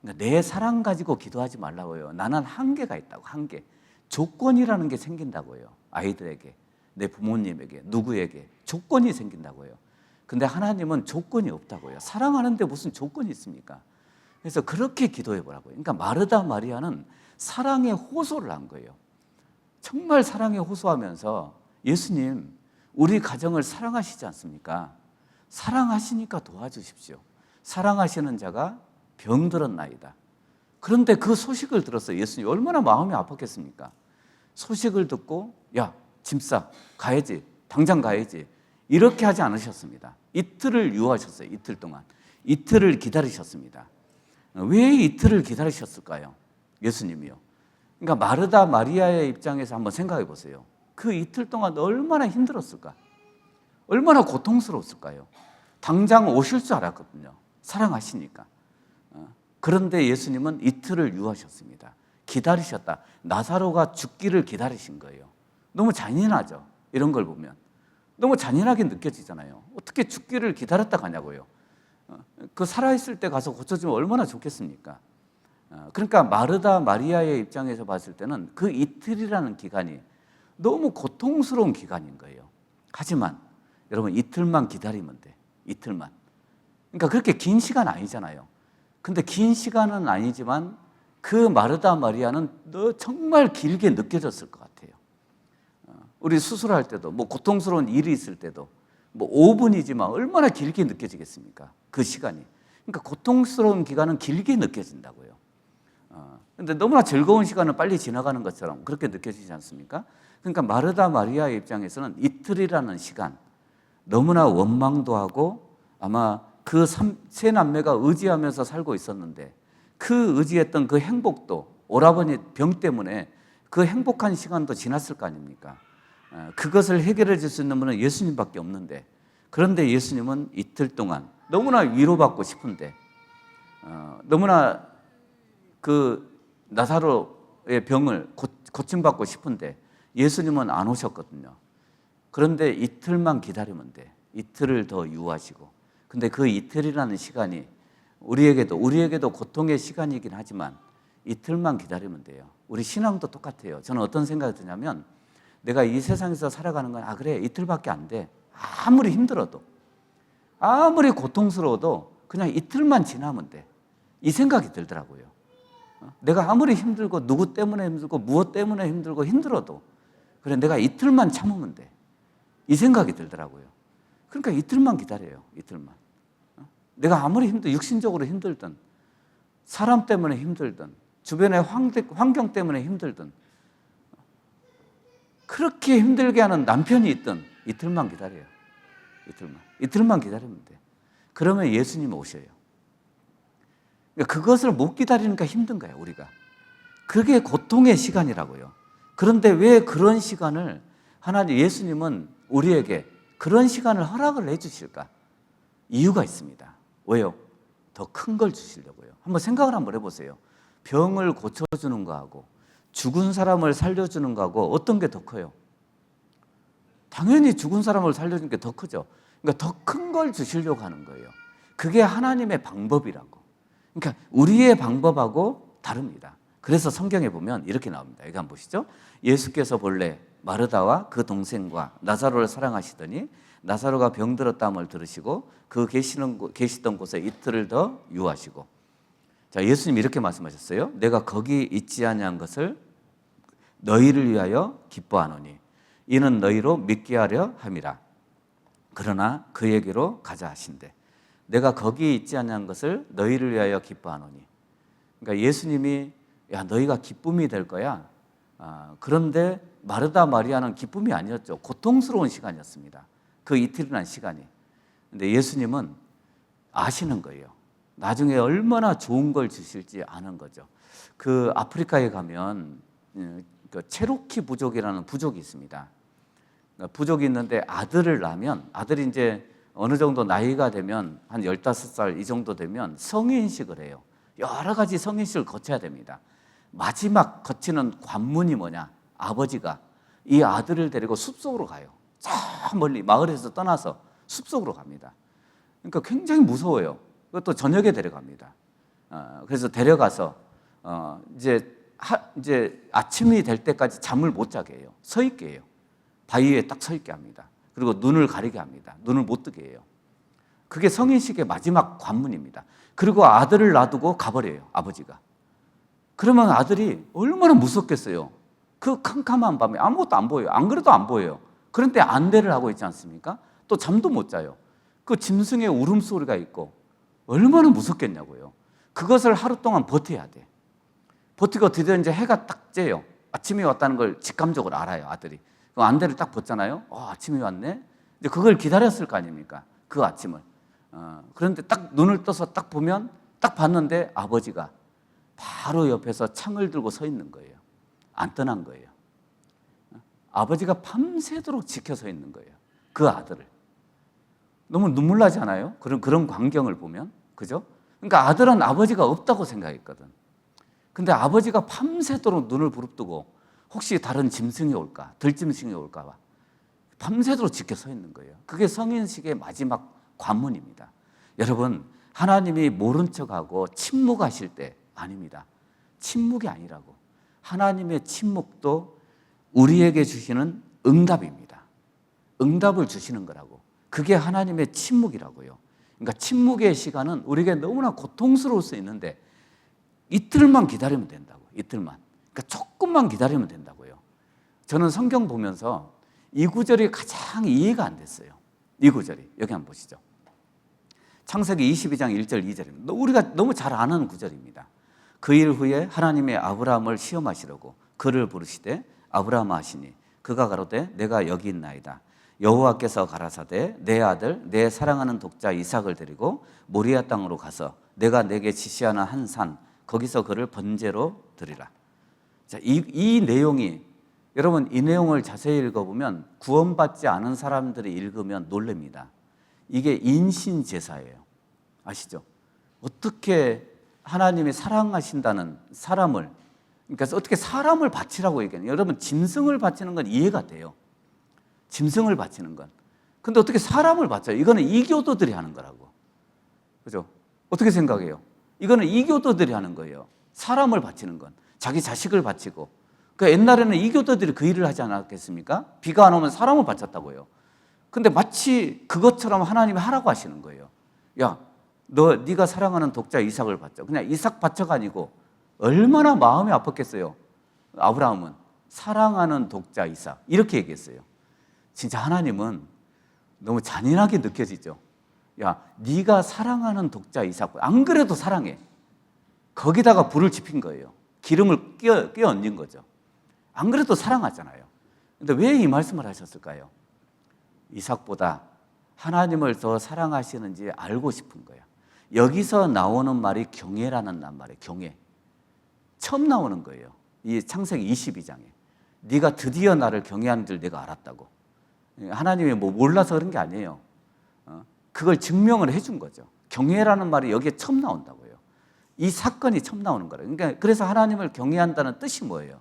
S1: 그러니까 내 사랑 가지고 기도하지 말라고요. 나는 한계가 있다고, 한계. 조건이라는 게 생긴다고요. 아이들에게, 내 부모님에게, 누구에게 조건이 생긴다고요. 근데 하나님은 조건이 없다고요. 사랑하는데 무슨 조건이 있습니까? 그래서 그렇게 기도해 보라고요. 그러니까 마르다 마리아는 사랑에 호소를 한 거예요. 정말 사랑에 호소하면서 예수님, 우리 가정을 사랑하시지 않습니까? 사랑하시니까 도와주십시오. 사랑하시는 자가 병들었나이다. 그런데 그 소식을 들었어요. 예수님 얼마나 마음이 아팠겠습니까? 소식을 듣고 야, 짐 싸, 가야지, 당장 가야지. 이렇게 하지 않으셨습니다. 이틀을 유하셨어요. 이틀 동안. 이틀을 기다리셨습니다. 왜 이틀을 기다리셨을까요? 예수님이요. 그러니까 마르다 마리아의 입장에서 한번 생각해 보세요. 그 이틀 동안 얼마나 힘들었을까? 얼마나 고통스러웠을까요? 당장 오실 줄 알았거든요. 사랑하시니까. 그런데 예수님은 이틀을 유하셨습니다. 기다리셨다. 나사로가 죽기를 기다리신 거예요. 너무 잔인하죠, 이런 걸 보면. 너무 잔인하게 느껴지잖아요. 어떻게 죽기를 기다렸다 가냐고요. 그 살아있을 때 가서 고쳐주면 얼마나 좋겠습니까? 그러니까 마르다 마리아의 입장에서 봤을 때는 그 이틀이라는 기간이 너무 고통스러운 기간인 거예요. 하지만 여러분 이틀만 기다리면 돼. 이틀만. 그러니까 그렇게 긴 시간 아니잖아요. 근데 긴 시간은 아니지만 그 마르다 마리아는 정말 길게 느껴졌을 것 같아요. 우리 수술할 때도 뭐 고통스러운 일이 있을 때도 뭐 5분이지만 얼마나 길게 느껴지겠습니까? 그 시간이. 그러니까 고통스러운 기간은 길게 느껴진다고요. 근데 너무나 즐거운 시간은 빨리 지나가는 것처럼 그렇게 느껴지지 않습니까? 그러니까 마르다 마리아의 입장에서는 이틀이라는 시간, 너무나 원망도 하고 아마 그 세 남매가 의지하면서 살고 있었는데 그 의지했던 그 행복도 오라버니 병 때문에 그 행복한 시간도 지났을 거 아닙니까? 그것을 해결해 줄 수 있는 분은 예수님밖에 없는데, 그런데 예수님은 이틀 동안 너무나 위로받고 싶은데, 너무나 그 나사로의 병을 고침받고 싶은데 예수님은 안 오셨거든요. 그런데 이틀만 기다리면 돼. 이틀을 더 유하시고. 근데 그 이틀이라는 시간이 우리에게도 고통의 시간이긴 하지만 이틀만 기다리면 돼요. 우리 신앙도 똑같아요. 저는 어떤 생각이 드냐면 내가 이 세상에서 살아가는 건 그래 이틀밖에 안 돼. 아무리 힘들어도, 아무리 고통스러워도 그냥 이틀만 지나면 돼. 이 생각이 들더라고요. 내가 아무리 힘들고 누구 때문에 힘들고 무엇 때문에 힘들어도 그래 내가 이틀만 참으면 돼. 이 생각이 들더라고요. 그러니까 이틀만 기다려요. 이틀만. 내가 아무리 육신적으로 힘들든 사람 때문에 힘들든 주변의 환경 때문에 힘들든 그렇게 힘들게 하는 남편이 있든 이틀만 기다려요. 이틀만 기다리면 돼. 그러면 예수님 오셔요. 그것을 못 기다리니까 힘든 거예요, 우리가. 그게 고통의 시간이라고요. 그런데 왜 그런 시간을 예수님은 우리에게 그런 시간을 허락을 해주실까? 이유가 있습니다. 왜요? 더 큰 걸 주시려고요. 한번 생각을 한번 해보세요. 병을 고쳐주는 거하고 죽은 사람을 살려주는 거하고 어떤 게 더 커요? 당연히 죽은 사람을 살려주는 게 더 크죠. 그러니까 더 큰 걸 주시려고 하는 거예요. 그게 하나님의 방법이라고. 그러니까 우리의 방법하고 다릅니다. 그래서 성경에 보면 이렇게 나옵니다. 이거 한번 보시죠. 예수께서 본래 마르다와 그 동생과 나사로를 사랑하시더니 나사로가 병들었다함을 들으시고 그 계시던 곳에 이틀을 더 유하시고. 자, 예수님 이렇게 말씀하셨어요. 내가 거기 있지 아니한 것을 너희를 위하여 기뻐하노니 이는 너희로 믿게 하려 함이라. 그러나 그에게로 가자 하신대. 내가 거기 있지 아니한 것을 너희를 위하여 기뻐하노니. 그러니까 예수님이 야 너희가 기쁨이 될 거야. 그런데 마르다 마리아는 기쁨이 아니었죠. 고통스러운 시간이었습니다. 그 이틀이라는 시간이. 근데 예수님은 아시는 거예요. 나중에 얼마나 좋은 걸 주실지 아는 거죠. 그 아프리카에 가면 그 체로키 부족이라는 부족이 있습니다. 부족이 있는데 아들을 낳으면 아들이 이제 어느 정도 나이가 되면 한 15살 이 정도 되면 성인식을 해요. 여러 가지 성인식을 거쳐야 됩니다. 마지막 거치는 관문이 뭐냐? 아버지가 이 아들을 데리고 숲속으로 가요. 저 멀리 마을에서 떠나서 숲속으로 갑니다. 그러니까 굉장히 무서워요. 그것도 저녁에 데려갑니다. 그래서 데려가서 이제 아침이 될 때까지 잠을 못 자게 해요. 서 있게 해요. 바위에 딱 서 있게 합니다. 그리고 눈을 가리게 합니다. 눈을 못 뜨게 해요. 그게 성인식의 마지막 관문입니다. 그리고 아들을 놔두고 가버려요, 아버지가. 그러면 아들이 얼마나 무섭겠어요. 그 캄캄한 밤에 아무것도 안 보여요. 안 그래도 안 보여요. 그런데 안대를 하고 있지 않습니까? 또 잠도 못 자요. 그 짐승의 울음소리가 있고 얼마나 무섭겠냐고요. 그것을 하루 동안 버텨야 돼. 버티고 드디어 이제 해가 딱 쬐요. 아침이 왔다는 걸 직감적으로 알아요, 아들이. 그 안대를 딱 벗잖아요. 아침이 왔네. 이제 그걸 기다렸을 거 아닙니까? 그 아침을. 그런데 딱 눈을 떠서 딱 보면 딱 봤는데 아버지가 바로 옆에서 창을 들고 서 있는 거예요. 안 떠난 거예요. 아버지가 밤새도록 지켜 서 있는 거예요. 그 아들을. 너무 눈물 나지 않아요? 그런 광경을 보면. 그죠? 그러니까 아들은 아버지가 없다고 생각했거든. 근데 아버지가 밤새도록 눈을 부릅뜨고 혹시 다른 짐승이 올까? 들짐승이 올까 봐. 밤새도록 지켜 서 있는 거예요. 그게 성인식의 마지막 관문입니다. 여러분, 하나님이 모른 척하고 침묵하실 때 아닙니다. 침묵이 아니라고. 하나님의 침묵도 우리에게 주시는 응답입니다. 응답을 주시는 거라고. 그게 하나님의 침묵이라고요. 그러니까 침묵의 시간은 우리에게 너무나 고통스러울 수 있는데 이틀만 기다리면 된다고. 이틀만. 그러니까 조금만 기다리면 된다고요. 저는 성경 보면서 이 구절이 가장 이해가 안 됐어요. 이 구절이. 여기 한번 보시죠. 창세기 22장 1절 2절입니다. 우리가 너무 잘 아는 구절입니다. 그 일 후에 하나님이 아브라함을 시험하시려고 그를 부르시되 아브라함아 하시니 그가 가로되 내가 여기 있나이다. 여호와께서 가라사대 내 아들 내 사랑하는 독자 이삭을 데리고 모리아 땅으로 가서 내가 내게 지시하는 한 산 거기서 그를 번제로 드리라. 자, 이 내용이 여러분 이 내용을 자세히 읽어보면 구원받지 않은 사람들이 읽으면 놀랍니다. 이게 인신제사예요. 아시죠? 어떻게 하나님이 사랑하신다는 사람을, 그러니까 어떻게 사람을 바치라고 얘기하는, 여러분 짐승을 바치는 건 이해가 돼요. 짐승을 바치는 건. 근데 어떻게 사람을 바쳐요? 이거는 이교도들이 하는 거라고. 그죠? 어떻게 생각해요? 이거는 이교도들이 하는 거예요. 사람을 바치는 건. 자기 자식을 바치고. 그 옛날에는 이교도들이 그 일을 하지 않았겠습니까? 비가 안 오면 사람을 바쳤다고요. 근데 마치 그것처럼 하나님이 하라고 하시는 거예요. 야, 네가 사랑하는 독자 이삭을 바쳐. 그냥 이삭 바쳐가 아니고 얼마나 마음이 아팠겠어요. 아브라함은 사랑하는 독자 이삭 이렇게 얘기했어요. 진짜 하나님은 너무 잔인하게 느껴지죠. 야, 네가 사랑하는 독자 이삭, 안 그래도 사랑해. 거기다가 불을 지핀 거예요. 기름을 끼워 얹은 거죠. 안 그래도 사랑하잖아요. 근데 왜 이 말씀을 하셨을까요? 이삭보다 하나님을 더 사랑하시는지 알고 싶은 거예요. 여기서 나오는 말이 경외라는 말이에요. 경외. 처음 나오는 거예요. 이 창세기 22장에. 네가 드디어 나를 경외하는 줄 내가 알았다고. 하나님이 뭐 몰라서 그런 게 아니에요. 그걸 증명을 해준 거죠. 경외라는 말이 여기에 처음 나온다고요. 이 사건이 처음 나오는 거예요. 그러니까 그래서 하나님을 경외한다는 뜻이 뭐예요?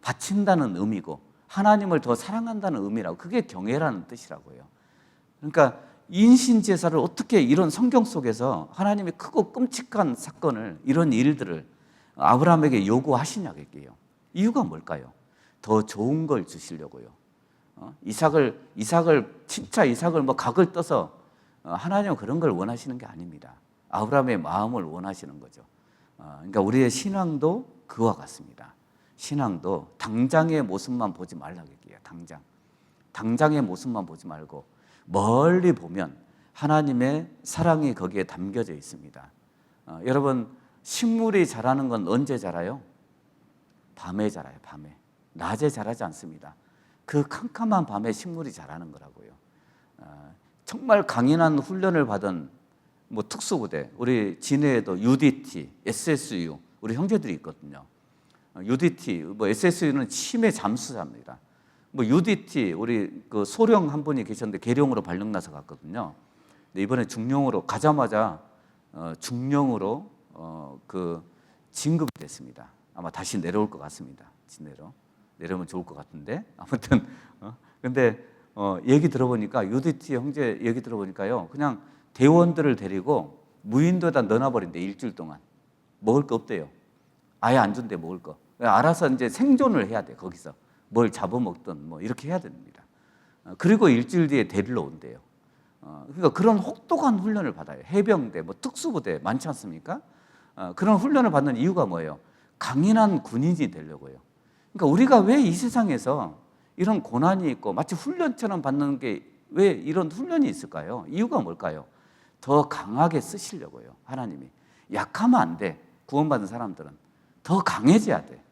S1: 바친다는 의미고 하나님을 더 사랑한다는 의미라고. 그게 경외라는 뜻이라고요. 그러니까 인신제사를 어떻게 이런 성경 속에서 하나님이 크고 끔찍한 사건을, 이런 일들을 아브라함에게 요구하시냐고요. 이유가 뭘까요? 더 좋은 걸 주시려고요. 이삭을 진짜 이삭을 뭐 각을 떠서 하나님은 그런 걸 원하시는 게 아닙니다. 아브라함의 마음을 원하시는 거죠. 그러니까 우리의 신앙도 그와 같습니다. 신앙도 당장의 모습만 보지 말라고 얘기해요. 당장의 모습만 보지 말고 멀리 보면 하나님의 사랑이 거기에 담겨져 있습니다. 여러분, 식물이 자라는 건 언제 자라요? 밤에 자라요. 밤에. 낮에 자라지 않습니다. 그 캄캄한 밤에 식물이 자라는 거라고요. 정말 강인한 훈련을 받은 뭐 특수부대, 우리 진해에도 UDT, SSU, 우리 형제들이 있거든요. UDT, 뭐 SSU는 치매 잠수사입니다. 뭐 UDT, 우리 그 소령 한 분이 계셨는데 계룡으로 발령 나서 갔거든요. 근데 이번에 중령으로 가자마자 중령으로 그 진급이 됐습니다. 아마 다시 내려올 것 같습니다. 진해로 내려오면 좋을 것 같은데 아무튼 근데 얘기 들어보니까 UDT 형제 얘기 들어보니까요, 그냥 대원들을 데리고 무인도에다 넣어버린대. 일주일 동안 먹을 거 없대요. 아예 안 준대. 먹을 거. 알아서 이제 생존을 해야 돼. 거기서 뭘 잡아먹든 뭐 이렇게 해야 됩니다. 그리고 일주일 뒤에 데리러 온대요. 그러니까 그런 혹독한 훈련을 받아요. 해병대, 뭐 특수부대 많지 않습니까? 그런 훈련을 받는 이유가 뭐예요? 강인한 군인이 되려고요. 그러니까 우리가 왜 이 세상에서 이런 고난이 있고 마치 훈련처럼 받는 게 왜 이런 훈련이 있을까요? 이유가 뭘까요? 더 강하게 쓰시려고요. 하나님이. 약하면 안 돼. 구원받은 사람들은 더 강해져야 돼.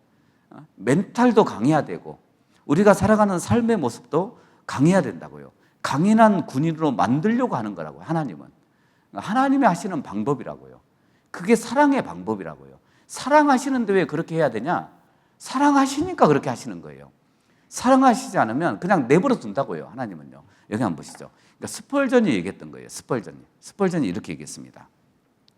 S1: 멘탈도 강해야 되고 우리가 살아가는 삶의 모습도 강해야 된다고요. 강인한 군인으로 만들려고 하는 거라고요. 하나님은. 하나님이 하시는 방법이라고요. 그게 사랑의 방법이라고요. 사랑하시는데 왜 그렇게 해야 되냐? 사랑하시니까 그렇게 하시는 거예요. 사랑하시지 않으면 그냥 내버려 둔다고요. 하나님은요. 여기 한번 보시죠. 그러니까 스펄전이 얘기했던 거예요. 스펄전이 이렇게 얘기했습니다.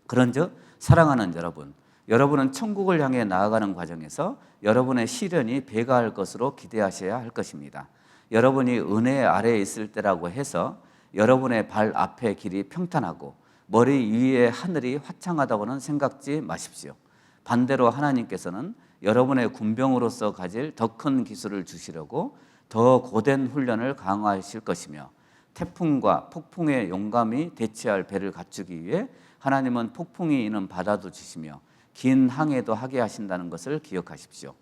S1: 그런즉 사랑하는 여러분, 여러분은 천국을 향해 나아가는 과정에서 여러분의 시련이 배가할 것으로 기대하셔야 할 것입니다. 여러분이 은혜 아래에 있을 때라고 해서 여러분의 발 앞의 길이 평탄하고 머리 위에 하늘이 화창하다고는 생각지 마십시오. 반대로 하나님께서는 여러분의 군병으로서 가질 더 큰 기술을 주시려고 더 고된 훈련을 강화하실 것이며 태풍과 폭풍에 용감히 대처할 배를 갖추기 위해 하나님은 폭풍이 있는 바다도 주시며 긴 항해도 하게 하신다는 것을 기억하십시오.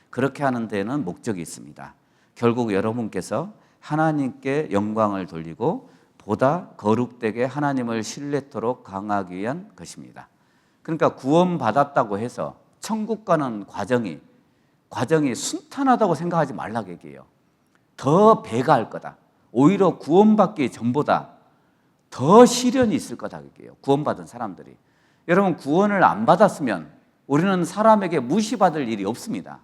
S1: 그렇게 하는 데에는 목적이 있습니다. 결국 여러분께서 하나님께 영광을 돌리고 보다 거룩되게 하나님을 신뢰토록 강하기 위한 것입니다. 그러니까 구원받았다고 해서 천국 가는 과정이 순탄하다고 생각하지 말라고 얘기해요. 더 배가 할 거다. 오히려 구원받기 전보다 더 시련이 있을 거다 얘기해요. 구원받은 사람들이. 여러분, 구원을 안 받았으면 우리는 사람에게 무시받을 일이 없습니다.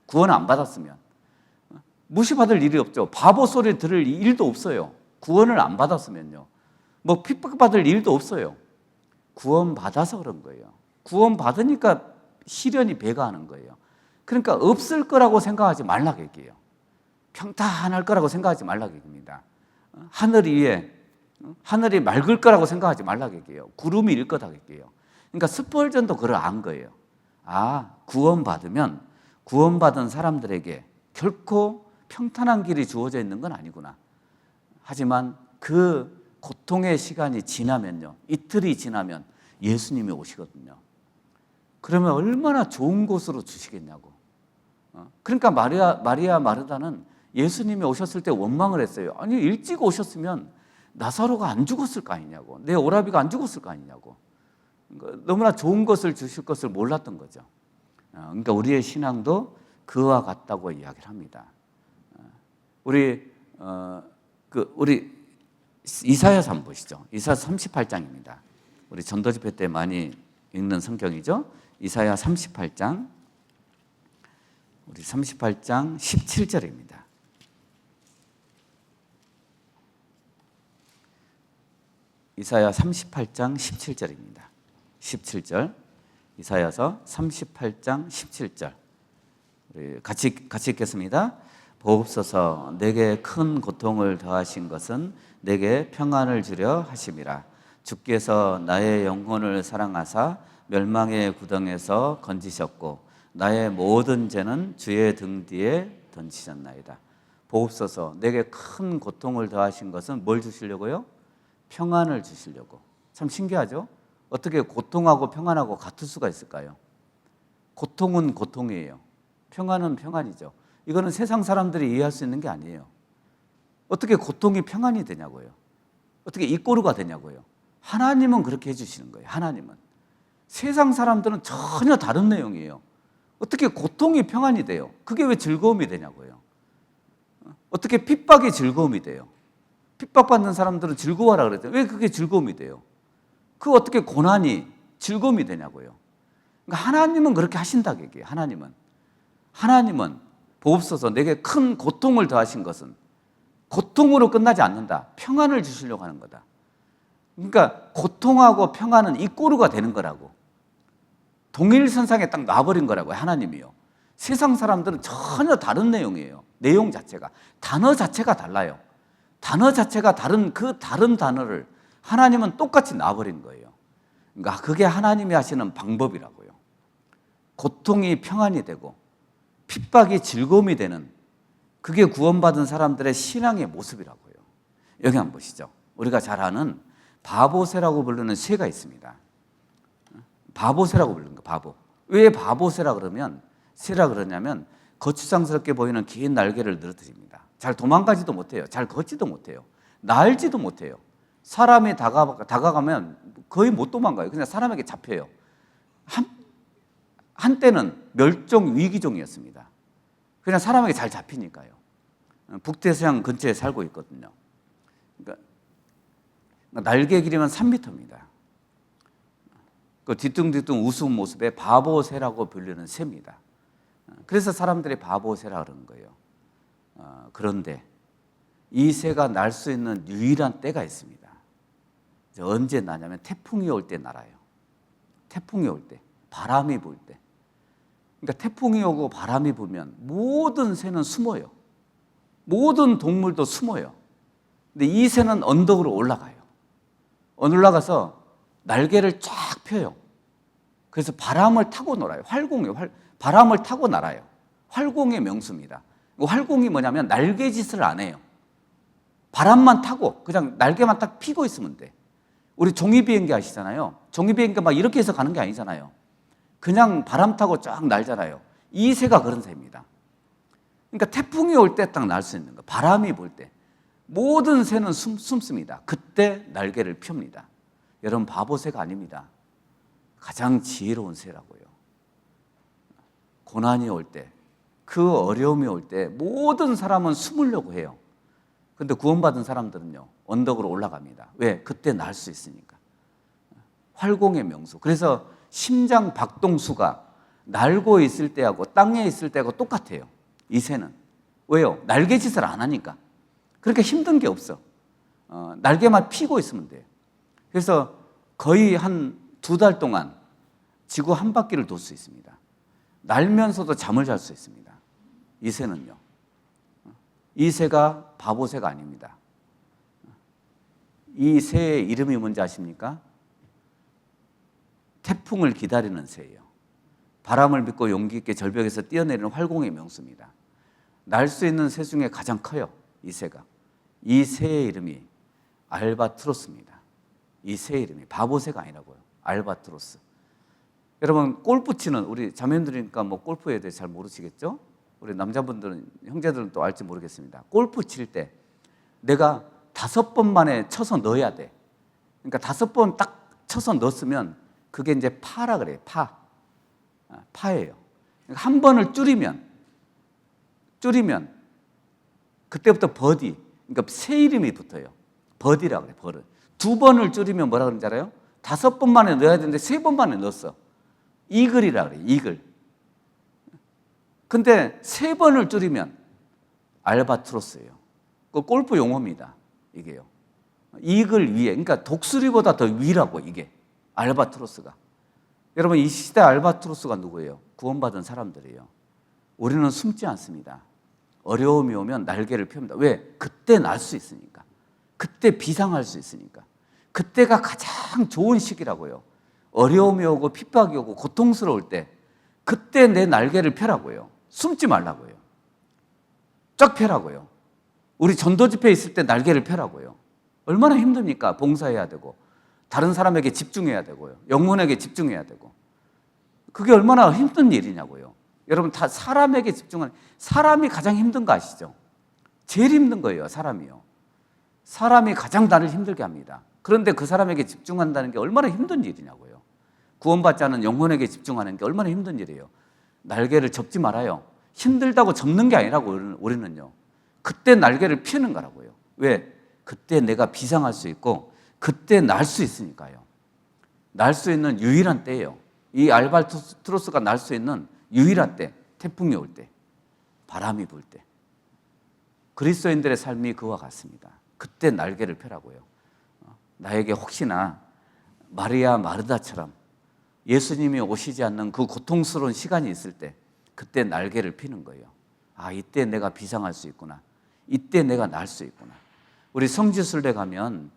S1: 구원을 안 받았으면 무시받을 일이 없죠. 바보 소리 들을 일도 없어요. 구원을 안 받았으면요. 뭐 핍박받을 일도 없어요. 구원받아서 그런 거예요. 구원받으니까 시련이 배가하는 거예요. 그러니까 없을 거라고 생각하지 말라고 얘기해요. 평탄할 거라고 생각하지 말라고 얘기합니다. 하늘이 맑을 거라고 생각하지 말라고 얘기해요. 구름이 일 거다 얘기해요. 그러니까 스펄전도 그걸 안 거예요. 구원받으면 구원받은 사람들에게 결코 평탄한 길이 주어져 있는 건 아니구나. 하지만 그 고통의 시간이 지나면요, 이틀이 지나면 예수님이 오시거든요. 그러면 얼마나 좋은 곳으로 주시겠냐고. 그러니까 마리아 마르다는 예수님이 오셨을 때 원망을 했어요. 아니 일찍 오셨으면 나사로가 안 죽었을 거 아니냐고, 내 오라비가 안 죽었을 거 아니냐고. 그러니까 너무나 좋은 것을 주실 것을 몰랐던 거죠. 그러니까 우리의 신앙도 그와 같다고 이야기를 합니다. 우리 이사야서 한번 보시죠. 이사야서 38장입니다. 우리 전도 집회 때 많이 읽는 성경이죠. 이사야 38장, 우리 38장 17절입니다. 이사야 38장 17절입니다. 17절, 이사야서 38장 17절. 우리 같이 읽겠습니다. 보옵소서, 내게 큰 고통을 더하신 것은 내게 평안을 주려 하심이라. 주께서 나의 영혼을 사랑하사 멸망의 구덩에서 건지셨고 나의 모든 죄는 주의 등 뒤에 던지셨나이다. 보옵소서, 내게 큰 고통을 더하신 것은 뭘 주시려고요? 평안을 주시려고. 참 신기하죠? 어떻게 고통하고 평안하고 같을 수가 있을까요? 고통은 고통이에요. 평안은 평안이죠. 이거는 세상 사람들이 이해할 수 있는 게 아니에요. 어떻게 고통이 평안이 되냐고요? 어떻게 이꼬르가 되냐고요? 하나님은 그렇게 해주시는 거예요. 하나님은. 세상 사람들은 전혀 다른 내용이에요. 어떻게 고통이 평안이 돼요? 그게 왜 즐거움이 되냐고요? 어떻게 핍박이 즐거움이 돼요? 핍박받는 사람들은 즐거워하라 그랬어요. 왜 그게 즐거움이 돼요? 그 어떻게 고난이 즐거움이 되냐고요? 그러니까 하나님은 그렇게 하신다고 얘기해요. 하나님은 보옵소서, 내게 큰 고통을 더하신 것은 고통으로 끝나지 않는다. 평안을 주시려고 하는 거다. 그러니까 고통하고 평안은 이꼬르가 되는 거라고. 동일선상에 딱 놔버린 거라고, 하나님이요. 세상 사람들은 전혀 다른 내용이에요. 내용 자체가. 단어 자체가 달라요. 단어 자체가 다른 그 다른 단어를 하나님은 똑같이 놔버린 거예요. 그러니까 그게 하나님이 하시는 방법이라고요. 고통이 평안이 되고 핍박이 즐거움이 되는, 그게 구원받은 사람들의 신앙의 모습이라고요. 여기 한번 보시죠. 우리가 잘 아는 바보새라고 부르는 새가 있습니다. 바보새라고 부르는 거, 바보. 왜 바보새라 그러면, 새라 그러냐면 거추장스럽게 보이는 긴 날개를 늘어뜨립니다. 잘 도망가지도 못해요. 잘 걷지도 못해요. 날지도 못해요. 사람이 다가가면 거의 못 도망가요. 그냥 사람에게 잡혀요. 한때는 멸종 위기종이었습니다. 그냥 사람에게 잘 잡히니까요. 북대서양 근처에 살고 있거든요. 그러니까 날개 길이면 3m입니다. 그 뒤뚱뒤뚱 우스운 모습에 바보새라고 불리는 새입니다. 그래서 사람들이 바보새라 그러는 거예요. 그런데 이 새가 날 수 있는 유일한 때가 있습니다. 언제 나냐면 태풍이 올 때 날아요. 태풍이 올 때, 바람이 불 때. 그러니까 태풍이 오고 바람이 불면 모든 새는 숨어요. 모든 동물도 숨어요. 근데 이 새는 언덕으로 올라가요. 올라가서 날개를 쫙 펴요. 그래서 바람을 타고 놀아요. 활공이에요. 바람을 타고 날아요. 활공의 명수입니다. 활공이 뭐냐면 날개짓을 안 해요. 바람만 타고 그냥 날개만 딱 피고 있으면 돼. 우리 종이비행기 아시잖아요. 종이비행기 막 이렇게 해서 가는 게 아니잖아요. 그냥 바람 타고 쫙 날잖아요. 이 새가 그런 새입니다. 그러니까 태풍이 올 때 딱 날 수 있는 거. 바람이 불 때. 모든 새는 숨습니다. 그때 날개를 펴니다. 여러분, 바보새가 아닙니다. 가장 지혜로운 새라고요. 고난이 올 때, 그 어려움이 올 때 모든 사람은 숨으려고 해요. 그런데 구원받은 사람들은요, 언덕으로 올라갑니다. 왜? 그때 날 수 있으니까. 활공의 명수. 그래서 심장 박동수가 날고 있을 때하고 땅에 있을 때하고 똑같아요. 이 새는. 왜요? 날개짓을 안 하니까. 그러니까 힘든 게 없어. 날개만 피고 있으면 돼요. 그래서 거의 한 2달 동안 지구 한 바퀴를 돌 수 있습니다. 날면서도 잠을 잘 수 있습니다. 이 새는요. 이 새가 바보새가 아닙니다. 이 새의 이름이 뭔지 아십니까? 태풍을 기다리는 새예요. 바람을 믿고 용기 있게 절벽에서 뛰어내리는 활공의 명수입니다. 날 수 있는 새 중에 가장 커요. 이 새가. 이 새의 이름이 알바트로스입니다. 이 새의 이름이 바보새가 아니라고요. 알바트로스. 여러분 골프 치는 우리 자매님들이니까 뭐 골프에 대해 잘 모르시겠죠? 우리 남자분들은 형제들은 또 알지 모르겠습니다. 골프 칠 때 내가 5번 만에 쳐서 넣어야 돼. 그러니까 5번 딱 쳐서 넣었으면 그게 이제 파라 그래요. 파예요. 그러니까 한 번을 줄이면 그때부터 버디. 그러니까 새 이름이 붙어요. 버디라고 그래요. 버릇. 2번을 줄이면 뭐라 그러는지 알아요? 5번 만에 넣어야 되는데 3번 만에 넣었어. 이글이라 그래요. 이글. 근데 3번을 줄이면 알바트로스예요. 그 골프 용어입니다. 이게요. 이글 위에, 그러니까 독수리보다 더 위라고 이게 알바트로스가. 여러분 이 시대 알바트로스가 누구예요? 구원받은 사람들이에요. 우리는 숨지 않습니다. 어려움이 오면 날개를 펴니다. 왜? 그때 날 수 있으니까. 그때 비상할 수 있으니까. 그때가 가장 좋은 시기라고요. 어려움이 오고 핍박이 오고 고통스러울 때 그때 내 날개를 펴라고요. 숨지 말라고요. 쫙 펴라고요. 우리 전도 집회에 있을 때 날개를 펴라고요. 얼마나 힘듭니까? 봉사해야 되고 다른 사람에게 집중해야 되고요. 영혼에게 집중해야 되고. 그게 얼마나 힘든 일이냐고요. 여러분 다 사람에게 집중하는, 사람이 가장 힘든 거 아시죠? 제일 힘든 거예요. 사람이요. 사람이 가장 나를 힘들게 합니다. 그런데 그 사람에게 집중한다는 게 얼마나 힘든 일이냐고요. 구원받지 않은 영혼에게 집중하는 게 얼마나 힘든 일이에요. 날개를 접지 말아요. 힘들다고 접는 게 아니라고 우리는요. 그때 날개를 펴는 거라고요. 왜? 그때 내가 비상할 수 있고 그때 날 수 있으니까요. 날 수 있는 유일한 때예요. 이 알바트로스가 날 수 있는 유일한 때, 태풍이 올 때, 바람이 불 때. 그리스도인들의 삶이 그와 같습니다. 그때 날개를 펴라고요. 나에게 혹시나 마리아 마르다처럼 예수님이 오시지 않는 그 고통스러운 시간이 있을 때 그때 날개를 피는 거예요. 아, 이때 내가 비상할 수 있구나. 이때 내가 날 수 있구나. 우리 성지순례 가면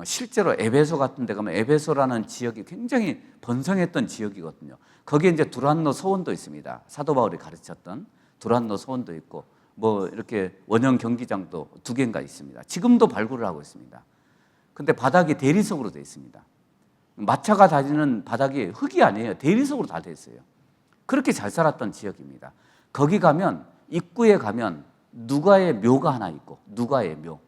S1: 실제로 에베소 같은 데 가면 에베소라는 지역이 굉장히 번성했던 지역이거든요. 거기에 이제 두란노 소원도 있습니다. 사도 바울이 가르쳤던 두란노 소원도 있고 뭐 이렇게 원형 경기장도 2개인가 있습니다. 지금도 발굴을 하고 있습니다. 근데 바닥이 대리석으로 되어 있습니다. 마차가 다니는 바닥이 흙이 아니에요. 대리석으로 다 되어 있어요. 그렇게 잘 살았던 지역입니다. 거기 가면 입구에 가면 누가의 묘가 하나 있고 누가의 묘.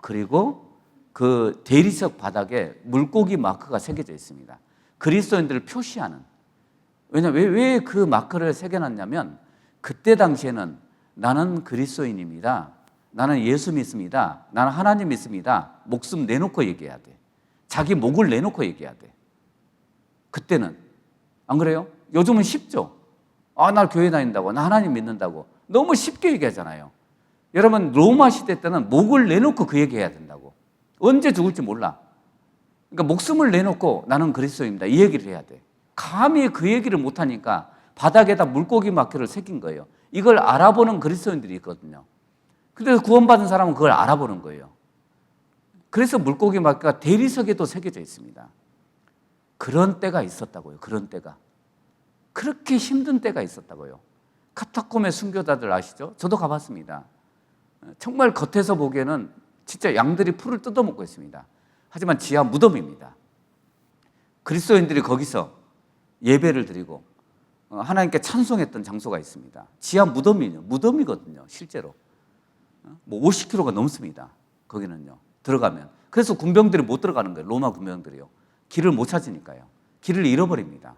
S1: 그리고 그 대리석 바닥에 물고기 마크가 새겨져 있습니다. 그리스도인들을 표시하는. 왜냐하면 왜 그 마크를 새겨놨냐면 그때 당시에는 나는 그리스도인입니다. 나는 예수 믿습니다. 나는 하나님 믿습니다. 목숨 내놓고 얘기해야 돼. 자기 목을 내놓고 얘기해야 돼. 그때는. 안 그래요? 요즘은 쉽죠? 아, 나 교회 다닌다고. 나 하나님 믿는다고. 너무 쉽게 얘기하잖아요. 여러분 로마 시대 때는 목을 내놓고 그 얘기해야 된다고. 언제 죽을지 몰라. 그러니까 목숨을 내놓고 나는 그리스도입니다. 이 얘기를 해야 돼. 감히 그 얘기를 못하니까 바닥에다 물고기 마크를 새긴 거예요. 이걸 알아보는 그리스도인들이 있거든요. 그래서 구원받은 사람은 그걸 알아보는 거예요. 그래서 물고기 마크가 대리석에도 새겨져 있습니다. 그런 때가 있었다고요. 그런 때가. 그렇게 힘든 때가 있었다고요. 카타콤의 순교자들 아시죠? 저도 가봤습니다. 정말 겉에서 보기에는 진짜 양들이 풀을 뜯어먹고 있습니다. 하지만 지하 무덤입니다. 그리스도인들이 거기서 예배를 드리고 하나님께 찬송했던 장소가 있습니다. 지하 무덤이거든요. 실제로. 뭐 50km가 넘습니다. 거기는요. 들어가면. 그래서 군병들이 못 들어가는 거예요. 로마 군병들이요. 길을 못 찾으니까요. 길을 잃어버립니다.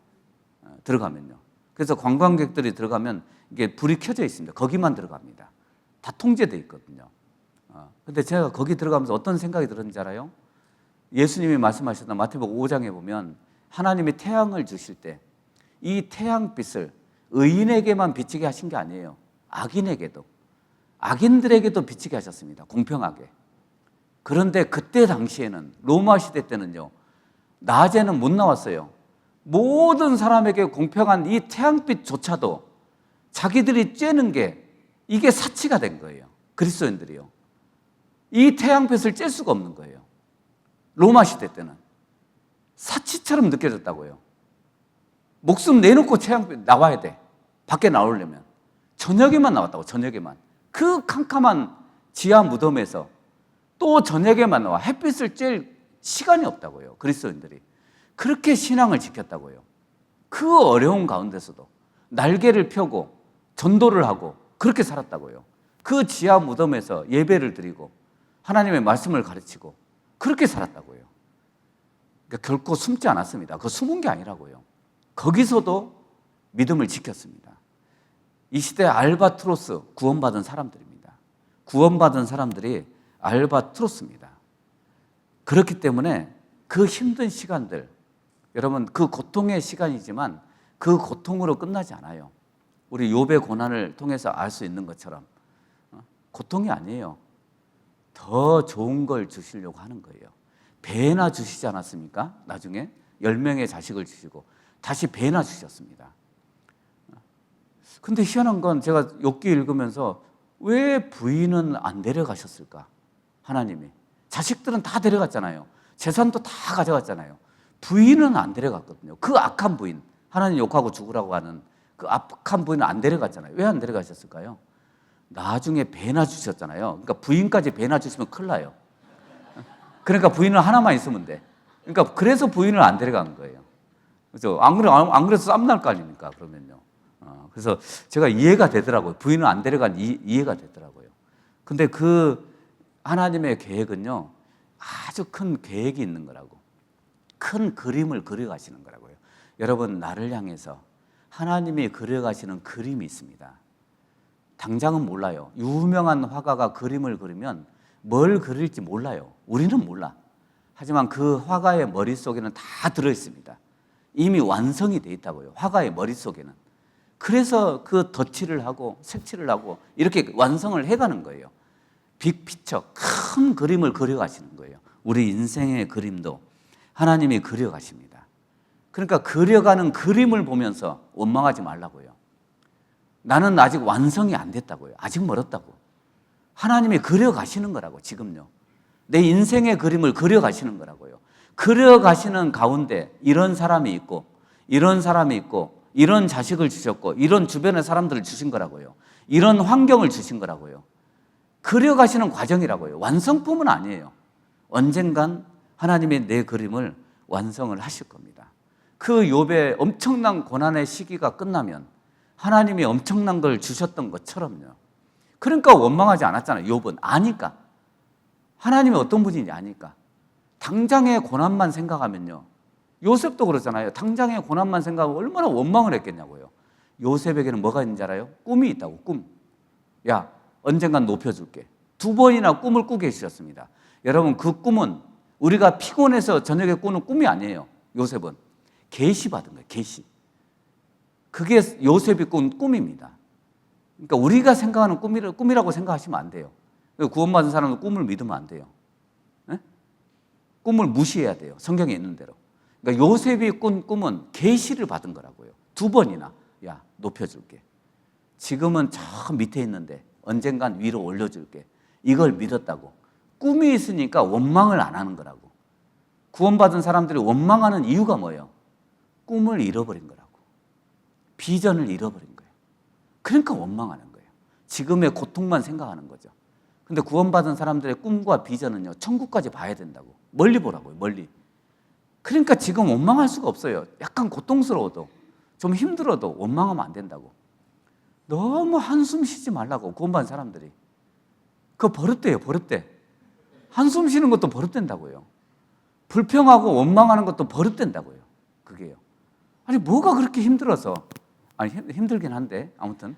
S1: 들어가면요. 그래서 관광객들이 들어가면 이게 불이 켜져 있습니다. 거기만 들어갑니다. 다 통제되어 있거든요. 근데 제가 거기 들어가면서 어떤 생각이 들었는지 알아요? 예수님이 말씀하셨던 마태복음 5장에 보면 하나님이 태양을 주실 때 이 태양빛을 의인에게만 비치게 하신 게 아니에요. 악인에게도. 악인들에게도 비치게 하셨습니다. 공평하게. 그런데 그때 당시에는 로마 시대 때는요. 낮에는 못 나왔어요. 모든 사람에게 공평한 이 태양빛조차도 자기들이 쬐는 게 이게 사치가 된 거예요. 그리스도인들이요. 이 태양빛을 쬐 수가 없는 거예요. 로마 시대 때는. 사치처럼 느껴졌다고요. 목숨 내놓고 태양빛 나와야 돼. 밖에 나오려면. 저녁에만 나왔다고, 저녁에만. 그 캄캄한 지하 무덤에서 또 저녁에만 나와. 햇빛을 쬐일 시간이 없다고요. 그리스도인들이. 그렇게 신앙을 지켰다고요. 그 어려운 가운데서도 날개를 펴고 전도를 하고 그렇게 살았다고요. 그 지하 무덤에서 예배를 드리고 하나님의 말씀을 가르치고 그렇게 살았다고요. 그러니까 결코 숨지 않았습니다. 그 숨은 게 아니라고요. 거기서도 믿음을 지켰습니다. 이 시대 알바트로스, 구원받은 사람들입니다. 구원받은 사람들이 알바트로스입니다. 그렇기 때문에 그 힘든 시간들, 여러분 그 고통의 시간이지만 그 고통으로 끝나지 않아요. 우리 욥의 고난을 통해서 알 수 있는 것처럼 고통이 아니에요. 더 좋은 걸 주시려고 하는 거예요. 배나 주시지 않았습니까? 나중에 10명의 자식을 주시고 다시 배나 주셨습니다. 근데 희한한 건 제가 욥기 읽으면서 왜 부인은 안 데려가셨을까? 하나님이. 자식들은 다 데려갔잖아요. 재산도 다 가져갔잖아요. 부인은 안 데려갔거든요. 그 악한 부인, 하나님 욕하고 죽으라고 하는 그 악한 부인은 안 데려갔잖아요. 왜 안 데려가셨을까요? 나중에 배나 주셨잖아요. 그러니까 부인까지 배나 주시면 큰일 나요. 그러니까 부인은 하나만 있으면 돼. 그러니까 그래서 부인을 안 데려간 거예요. 그렇죠? 안 그래서 쌈날 거 아닙니까? 그러면요. 그래서 제가 이해가 되더라고요. 부인을 안 데려간 이해가 되더라고요. 근데 그 하나님의 계획은요, 아주 큰 계획이 있는 거라고. 큰 그림을 그려가시는 거라고요. 여러분, 나를 향해서 하나님이 그려가시는 그림이 있습니다. 당장은 몰라요. 유명한 화가가 그림을 그리면 뭘 그릴지 몰라요. 우리는 몰라. 하지만 그 화가의 머릿속에는 다 들어있습니다. 이미 완성이 돼 있다고요. 화가의 머릿속에는. 그래서 그 덧칠을 하고 색칠을 하고 이렇게 완성을 해가는 거예요. 빅피처, 큰 그림을 그려가시는 거예요. 우리 인생의 그림도 하나님이 그려가십니다. 그러니까 그려가는 그림을 보면서 원망하지 말라고요. 나는 아직 완성이 안 됐다고요. 아직 멀었다고. 하나님이 그려가시는 거라고, 지금요. 내 인생의 그림을 그려가시는 거라고요. 그려가시는 가운데 이런 사람이 있고, 이런 사람이 있고, 이런 자식을 주셨고, 이런 주변의 사람들을 주신 거라고요. 이런 환경을 주신 거라고요. 그려가시는 과정이라고요. 완성품은 아니에요. 언젠간 하나님이 내 그림을 완성을 하실 겁니다. 그 욥의 엄청난 고난의 시기가 끝나면 하나님이 엄청난 걸 주셨던 것처럼요. 그러니까 원망하지 않았잖아요. 욥은 아니까. 하나님이 어떤 분인지 아니까. 당장의 고난만 생각하면요. 요셉도 그러잖아요. 당장의 고난만 생각하면 얼마나 원망을 했겠냐고요. 요셉에게는 뭐가 있는지 알아요? 꿈이 있다고, 꿈. 야, 언젠간 높여줄게. 2번이나 꿈을 꾸게 해주셨습니다. 여러분, 그 꿈은 우리가 피곤해서 저녁에 꾸는 꿈이 아니에요. 요셉은 계시 받은 거예요. 계시. 그게 요셉이 꾼 꿈입니다. 그러니까 우리가 생각하는 꿈이라고 생각하시면 안 돼요. 구원받은 사람은 꿈을 믿으면 안 돼요. 네? 꿈을 무시해야 돼요. 성경에 있는 대로. 그러니까 요셉이 꾼 꿈은 계시를 받은 거라고요. 2번이나 야, 높여줄게. 지금은 저 밑에 있는데 언젠간 위로 올려줄게. 이걸 믿었다고. 꿈이 있으니까 원망을 안 하는 거라고. 구원받은 사람들이 원망하는 이유가 뭐예요? 꿈을 잃어버린 거라고. 비전을 잃어버린 거예요. 그러니까 원망하는 거예요. 지금의 고통만 생각하는 거죠. 근데 구원받은 사람들의 꿈과 비전은요, 천국까지 봐야 된다고. 멀리 보라고요, 멀리. 그러니까 지금 원망할 수가 없어요. 약간 고통스러워도, 좀 힘들어도 원망하면 안 된다고. 너무 한숨 쉬지 말라고, 구원받은 사람들이. 그거 버릇돼요, 버릇돼. 한숨 쉬는 것도 버릇된다고요. 불평하고 원망하는 것도 버릇된다고요. 그게요. 아니, 뭐가 그렇게 힘들어서. 아니, 힘들긴 한데, 아무튼.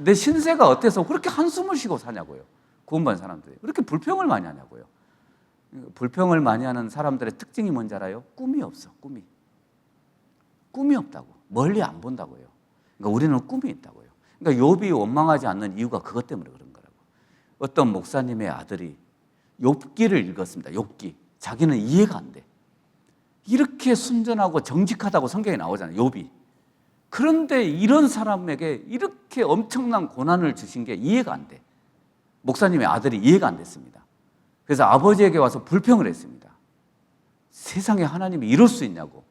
S1: 내 신세가 어때서 그렇게 한숨을 쉬고 사냐고요. 구원받은 사람들이. 왜 이렇게 불평을 많이 하냐고요. 불평을 많이 하는 사람들의 특징이 뭔지 알아요? 꿈이 없어, 꿈이. 꿈이 없다고. 멀리 안 본다고요. 그러니까 우리는 꿈이 있다고요. 그러니까 욥이 원망하지 않는 이유가 그것 때문에 그런 거라고. 어떤 목사님의 아들이 욥기를 읽었습니다. 욥기. 자기는 이해가 안 돼. 이렇게 순전하고 정직하다고 성경에 나오잖아요. 욥이. 그런데 이런 사람에게 이렇게 엄청난 고난을 주신 게 이해가 안 돼. 목사님의 아들이 이해가 안 됐습니다. 그래서 아버지에게 와서 불평을 했습니다. 세상에 하나님이 이럴 수 있냐고.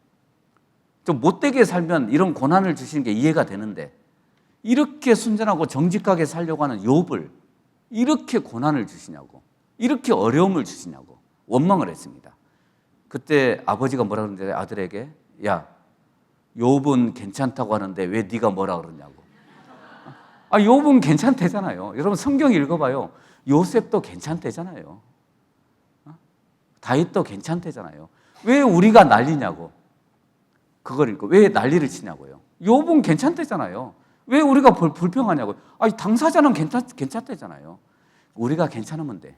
S1: 좀 못되게 살면 이런 고난을 주시는 게 이해가 되는데 이렇게 순전하고 정직하게 살려고 하는 욥을 이렇게 고난을 주시냐고. 이렇게 어려움을 주시냐고 원망을 했습니다. 그때 아버지가 뭐라 그러는데 아들에게 야, 욥은 괜찮다고 하는데 왜 네가 뭐라 그러냐고. 욥은 괜찮대잖아요. 여러분 성경 읽어봐요. 요셉도 괜찮대잖아요. 다윗도 괜찮대잖아요. 왜 우리가 난리냐고. 그걸 읽고 왜 난리를 치냐고요. 욥은 괜찮대잖아요. 왜 우리가 불평하냐고. 당사자는 괜찮대잖아요. 우리가 괜찮으면 돼.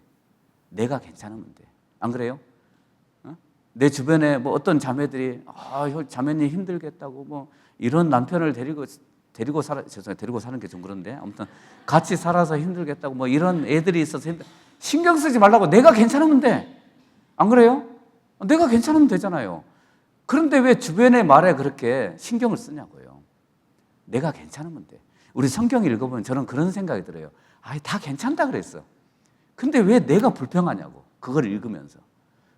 S1: 내가 괜찮으면 돼. 안 그래요? 내 주변에 뭐 어떤 자매들이 자매님 힘들겠다고 뭐 이런 남편을 데리고 사는 게 좀 그런데 아무튼 같이 살아서 힘들겠다고 뭐 이런 애들이 있어서 신경 쓰지 말라고. 내가 괜찮으면 돼. 안 그래요? 내가 괜찮으면 되잖아요. 그런데 왜 주변의 말에 그렇게 신경을 쓰냐고요. 내가 괜찮으면 돼. 우리 성경 읽어보면 저는 그런 생각이 들어요. 다 괜찮다 그랬어. 근데 왜 내가 불평하냐고. 그걸 읽으면서.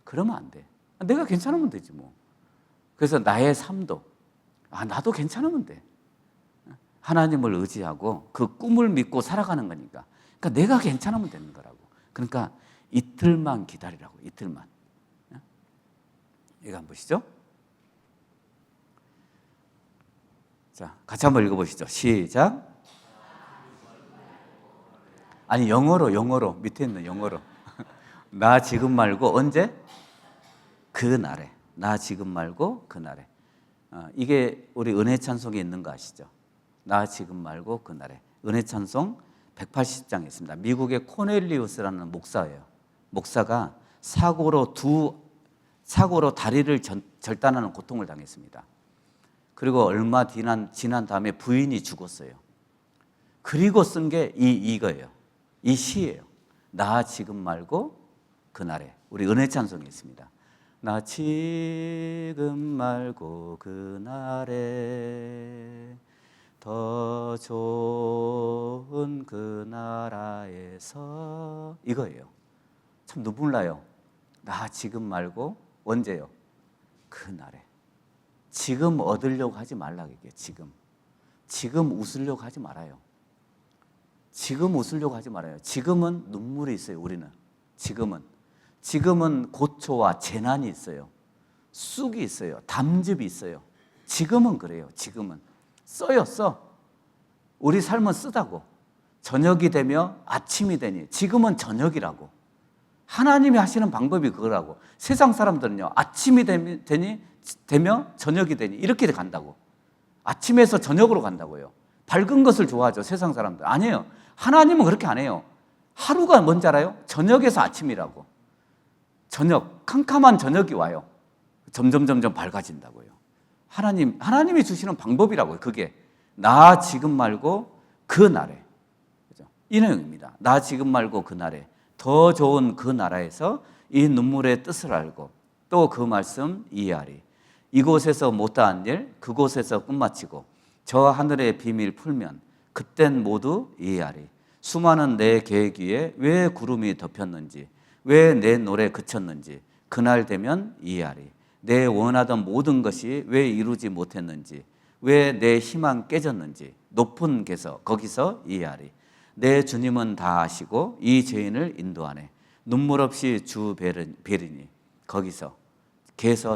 S1: 그러면 안 돼. 내가 괜찮으면 되지 뭐. 그래서 나의 삶도 나도 괜찮으면 돼. 하나님을 의지하고 그 꿈을 믿고 살아가는 거니까. 그러니까 내가 괜찮으면 되는 거라고. 그러니까 이틀만 기다리라고. 이틀만. 이거 한번 보시죠. 자, 같이 한번 읽어보시죠. 시작. 영어로 밑에 있는 영어로. 나 지금 말고 언제? 그날에. 나 지금 말고 그날에. 이게 우리 은혜 찬송에 있는 거 아시죠? 나 지금 말고 그날에. 은혜 찬송 180장에 있습니다. 미국의 코넬리우스라는 목사예요. 목사가 사고로 다리를 절단하는 고통을 당했습니다. 그리고 얼마 지난 다음에 부인이 죽었어요. 그리고 쓴 게 이거예요. 이 시예요. 나 지금 말고 그날에. 우리 은혜 찬송에 있습니다. 나 지금 말고 그날에 더 좋은 그 나라에서. 이거예요. 참 눈물 나요. 나 지금 말고 언제요? 그날에. 지금 얻으려고 하지 말라고 얘기해요. 지금 웃으려고 하지 말아요. 지금 웃으려고 하지 말아요. 지금은 눈물이 있어요. 우리는 지금은 고초와 재난이 있어요. 쑥이 있어요. 담즙이 있어요. 지금은 그래요. 지금은 써. 우리 삶은 쓰다고. 저녁이 되며 아침이 되니. 지금은 저녁이라고. 하나님이 하시는 방법이 그거라고. 세상 사람들은요, 아침이 되며 저녁이 되니 이렇게 간다고. 아침에서 저녁으로 간다고요. 밝은 것을 좋아하죠, 세상 사람들. 아니에요. 하나님은 그렇게 안 해요. 하루가 뭔지 알아요? 저녁에서 아침이라고. 캄캄한 저녁이 와요. 점점 밝아진다고요. 하나님이 주시는 방법이라고요. 그게 나 지금 말고 그날에. 이 내용입니다. 나 지금 말고 그날에. 더 좋은 그 나라에서 이 눈물의 뜻을 알고 또 그 말씀 이해하리. 이곳에서 못다한 일 그곳에서 끝마치고 저 하늘의 비밀 풀면 그땐 모두 이해하리. 수많은 내 계획 위에 왜 구름이 덮였는지, 왜 내 노래 그쳤는지 그날 되면 이해하리. 내 원하던 모든 것이 왜 이루지 못했는지, 왜 내 희망 깨졌는지 높은 거기서 이해하리. 내 주님은 다 아시고 이 죄인을 인도하네. 눈물 없이 주 베리니 거기서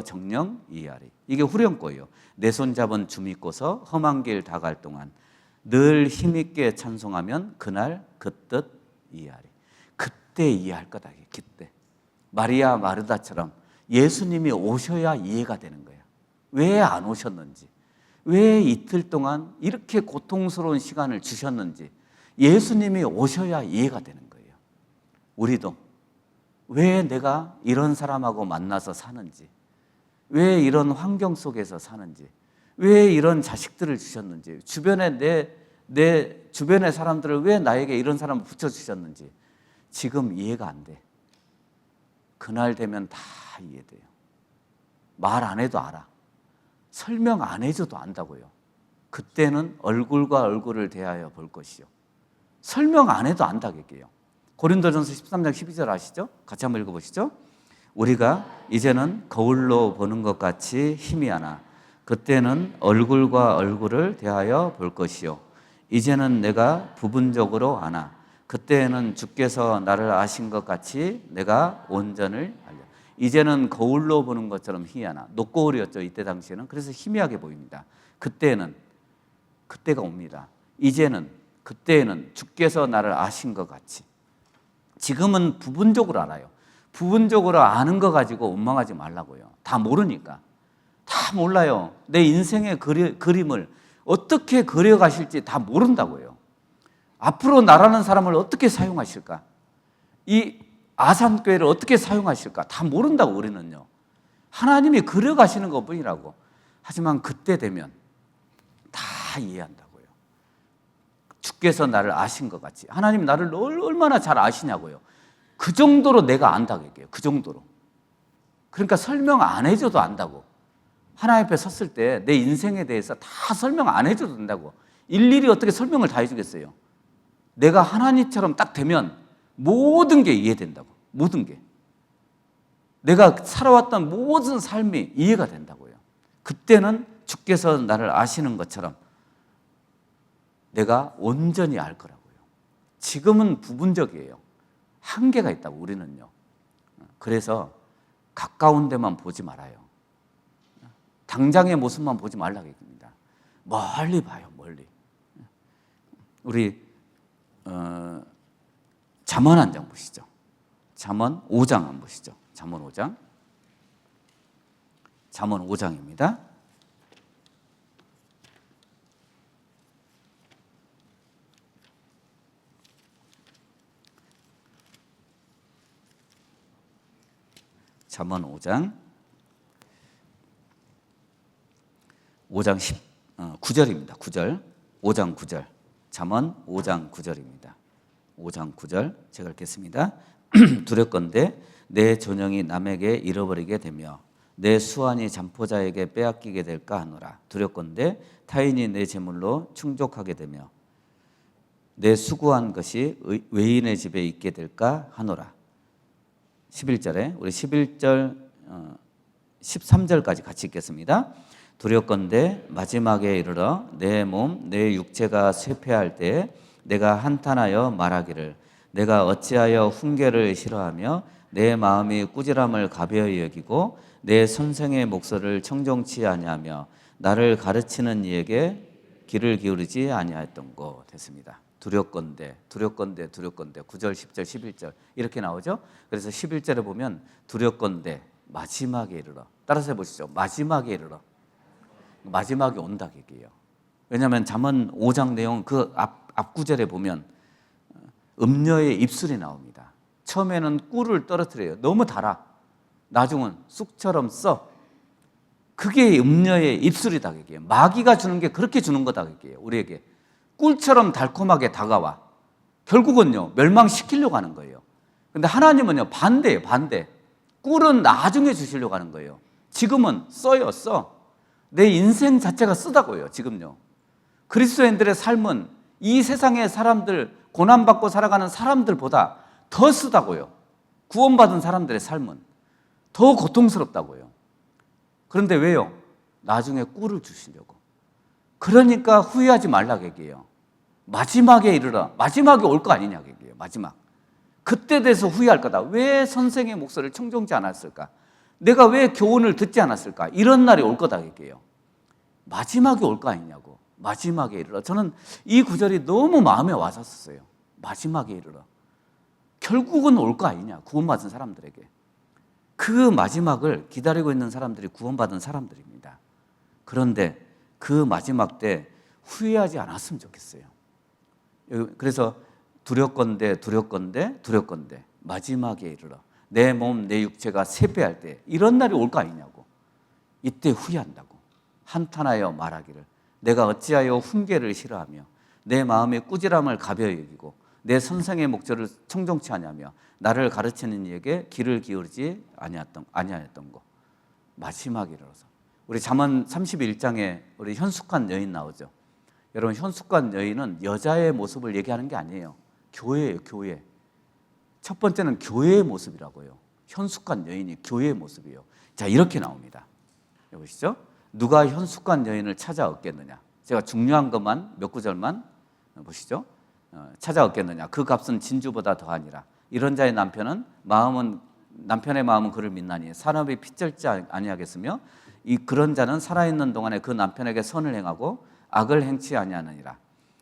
S1: 정령 이해하리. 이게 후렴구예요. 내 손 잡은 주 믿고서 험한 길 다 갈 동안 늘 힘있게 찬송하면 그날 그 뜻 이해하리. 그때 이해할 거다. 그때 마리아 마르다처럼 예수님이 오셔야 이해가 되는 거예요. 왜 안 오셨는지, 왜 이틀 동안 이렇게 고통스러운 시간을 주셨는지 예수님이 오셔야 이해가 되는 거예요. 우리도 왜 내가 이런 사람하고 만나서 사는지, 왜 이런 환경 속에서 사는지, 왜 이런 자식들을 주셨는지, 내 주변의 사람들을 왜 나에게 이런 사람을 붙여주셨는지 지금 이해가 안 돼. 그날 되면 다 이해돼요. 말 안 해도 알아. 설명 안 해줘도 안다고요. 그때는 얼굴과 얼굴을 대하여 볼 것이요. 설명 안 해도 안다겠게요. 고린도전서 13장 12절 아시죠? 같이 한번 읽어보시죠. 우리가 이제는 거울로 보는 것 같이 희미하나 그때는 얼굴과 얼굴을 대하여 볼 것이요. 이제는 내가 부분적으로 아나 그때에는 주께서 나를 아신 것 같이 내가 온전을 알려. 이제는 거울로 보는 것처럼 희미하나. 녹거울이었죠, 이때 당시에는. 그래서 희미하게 보입니다. 그때는, 그때가 옵니다. 이제는, 그때에는 주께서 나를 아신 것 같이. 지금은 부분적으로 알아요. 부분적으로 아는 거 가지고 원망하지 말라고요. 다 모르니까. 다 몰라요. 내 인생의 그림을 어떻게 그려가실지 다 모른다고요. 앞으로 나라는 사람을 어떻게 사용하실까? 이 아산교회를 어떻게 사용하실까? 다 모른다고 우리는요. 하나님이 그려가시는 것뿐이라고. 하지만 그때 되면 다 이해한다고요. 주께서 나를 아신 것 같이. 하나님 나를 얼마나 잘 아시냐고요. 그 정도로 내가 안다고 얘기해요. 그 정도로. 그러니까 설명 안 해줘도 안다고. 하나님 앞에 섰을 때 내 인생에 대해서 다 설명 안 해줘도 된다고. 일일이 어떻게 설명을 다 해주겠어요. 내가 하나님처럼 딱 되면 모든 게 이해된다고. 모든 게. 내가 살아왔던 모든 삶이 이해가 된다고요. 그때는 주께서 나를 아시는 것처럼 내가 온전히 알 거라고요. 지금은 부분적이에요. 한계가 있다고 우리는요. 그래서 가까운 데만 보지 말아요. 당장의 모습만 보지 말라고 얘기합니다. 멀리 봐요, 멀리. 우리 잠언 한 장 보시죠. 잠언 5장 한번 보시죠. 잠언 5장. 잠언 5장입니다. 잠언 5장 9절입니다. 9절. 5장 9절. 잠언 5장 9절입니다. 5장 9절 제가 읽겠습니다. 두렵건대 내 존영이 남에게 잃어버리게 되며 내 수완이 잠포자에게 빼앗기게 될까 하노라. 두렵건대 타인이 내 재물로 충족하게 되며 내 수고한 것이 외인의 집에 있게 될까 하노라. 11절에 우리 11절 13절까지 같이 읽겠습니다. 두렵건대 마지막에 이르러 내 몸 내 육체가 쇠퇴할 때 내가 한탄하여 말하기를 내가 어찌하여 훈계를 싫어하며 내 마음이 꾸지람을 가벼이 여기고 내 선생의 목소리를 청종치 아니하며 나를 가르치는 이에게 귀를 기울이지 아니하였던고. 됐습니다. 두렵건대 9절 10절 11절 이렇게 나오죠. 그래서 11절에 보면 두렵건대 마지막에 이르러. 따라서 해보시죠. 마지막에 이르러. 마지막에 온다 얘기예요. 왜냐하면 잠언 5장 내용 그 앞 구절에 보면 음녀의 입술이 나옵니다. 처음에는 꿀을 떨어뜨려요. 너무 달아. 나중은 쑥처럼 써. 그게 음녀의 입술이다 얘기예요. 마귀가 주는 게 그렇게 주는 거다 얘기예요. 우리에게 꿀처럼 달콤하게 다가와. 결국은요 멸망시키려고 하는 거예요. 근데 하나님은요 반대예요. 반대. 꿀은 나중에 주시려고 하는 거예요. 지금은 써요. 써. 내 인생 자체가 쓰다고요. 지금요. 그리스도인들의 삶은 이 세상의 사람들, 고난받고 살아가는 사람들보다 더 쓰다고요. 구원받은 사람들의 삶은 더 고통스럽다고요. 그런데 왜요? 나중에 꿀을 주시려고. 그러니까 후회하지 말라고 얘기해요. 마지막에 이르러. 마지막에 올 거 아니냐고 얘기해요. 마지막. 그때 돼서 후회할 거다. 왜 선생의 목소리를 청종치 않았을까? 내가 왜 교훈을 듣지 않았을까? 이런 날이 올 거다 얘기해요. 마지막에 올 거 아니냐고. 마지막에 이르러. 저는 이 구절이 너무 마음에 와닿았어요. 마지막에 이르러. 결국은 올 거 아니냐. 구원받은 사람들에게. 그 마지막을 기다리고 있는 사람들이 구원받은 사람들입니다. 그런데 그 마지막 때 후회하지 않았으면 좋겠어요. 그래서 두렵건대 마지막에 이르러. 내 몸, 내 육체가 쇠퇴할 때 이런 날이 올 거 아니냐고. 이때 후회한다고. 한탄하여 말하기를 내가 어찌하여 훈계를 싫어하며 내 마음의 꾸지람을 가벼이 여기고 내 선생의 목소리를 청종치 아니하며 나를 가르치는 이에게 귀를 기울이지 아니하였던 거. 마지막에 이르러서. 우리 잠언 31장에 우리 현숙한 여인 나오죠. 여러분 현숙한 여인은 여자의 모습을 얘기하는 게 아니에요. 교회예요. 교회. 첫 번째는 교회의 모습이라고요. 현숙한 여인이 교회의 모습이에요. 자, 이렇게 나옵니다. 보시죠. 누가 현숙한 여인을 찾아 얻겠느냐. 제가 중요한 것만 몇 구절만 보시죠. 찾아왔겠느냐. 그 값은 진주보다 더하니라. 이런 자의 남편의 마음은 그를 믿나니 사람이 핏절지 아니하겠으며 그런 자는 살아있는 동안에 그 남편에게 선을 행하고 악을 행치 아니하느니라.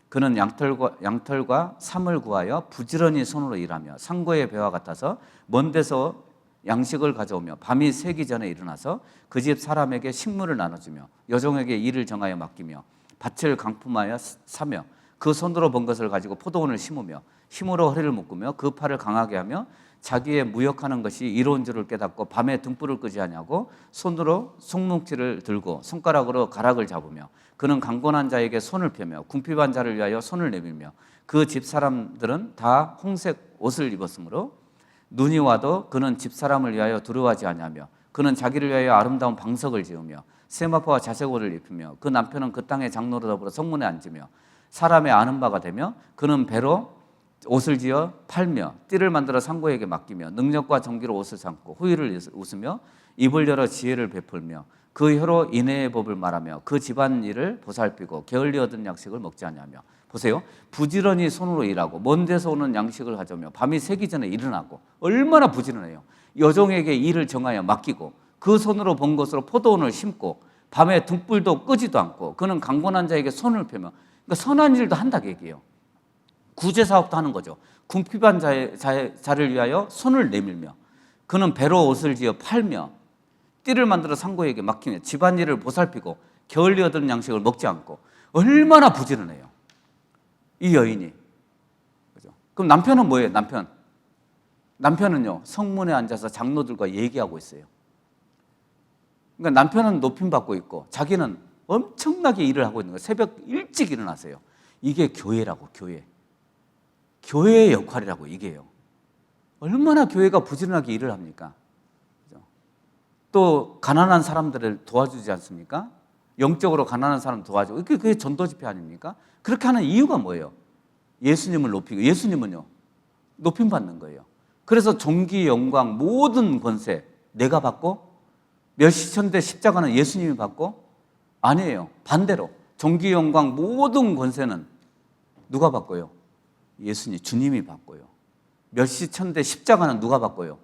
S1: 그는 양털과 삼을 구하여 부지런히 손으로 일하며 상고의 배와 같아서 먼 데서 양식을 가져오며 밤이 새기 전에 일어나서 그 집 사람에게 식물을 나눠주며 여종에게 일을 정하여 맡기며 밭을 강품하여 사며 그 손으로 번 것을 가지고 포도원을 심으며 힘으로 허리를 묶으며 그 팔을 강하게 하며 자기의 무역하는 것이 이로운 줄을 깨닫고 밤에 등불을 끄지 아니하고 손으로 송뭉치를 들고 손가락으로 가락을 잡으며 그는 강건한 자에게 손을 펴며 궁핍한 자를 위하여 손을 내밀며 그 집 사람들은 다 홍색 옷을 입었으므로 눈이 와도 그는 집 사람을 위하여 두려워하지 아니하며 그는 자기를 위하여 아름다운 방석을 지으며 세마포와 자색옷을 입히며 그 남편은 그 땅의 장로로 더불어 성문에 앉으며 사람의 아는 바가 되며 그는 배로 옷을 지어 팔며 띠를 만들어 상고에게 맡기며 능력과 정기로 옷을 삼고 후일을 웃으며 입을 열어 지혜를 베풀며 그 혀로 인애의 법을 말하며 그 집안 일을 보살피고 게을리 얻은 양식을 먹지 아니하며 보세요. 부지런히 손으로 일하고 먼 데서 오는 양식을 가져오며 밤이 새기 전에 일어나고 얼마나 부지런해요. 여종에게 일을 정하여 맡기고 그 손으로 번 것으로 포도원을 심고 밤에 등불도 끄지도 않고 그는 강건한 자에게 손을 펴며 그러니까 선한 일도 한다 얘기해요. 구제사업도 하는 거죠. 궁핍한 자를 위하여 손을 내밀며 그는 배로 옷을 지어 팔며 띠를 만들어 상고에게 맡기며 집안일을 보살피고 게을리 얻은 양식을 먹지 않고 얼마나 부지런해요. 이 여인이. 그죠? 그럼 남편은 뭐예요? 남편은요 성문에 앉아서 장로들과 얘기하고 있어요. 그러니까 남편은 높임받고 있고 자기는 엄청나게 일을 하고 있는 거예요. 새벽 일찍 일어나세요. 이게 교회라고, 교회. 교회의 역할이라고 이게요. 얼마나 교회가 부지런하게 일을 합니까? 또 가난한 사람들을 도와주지 않습니까? 영적으로 가난한 사람 도와주고 그게 전도 집회 아닙니까? 그렇게 하는 이유가 뭐예요? 예수님을 높이고 예수님은요 높임 받는 거예요. 그래서 존귀, 영광, 모든 권세 내가 받고 멸시천대 십자가는 예수님이 받고 아니에요. 반대로 존귀, 영광, 모든 권세는 누가 받고요? 예수님, 주님이 받고요. 멸시천대 십자가는 누가 받고요?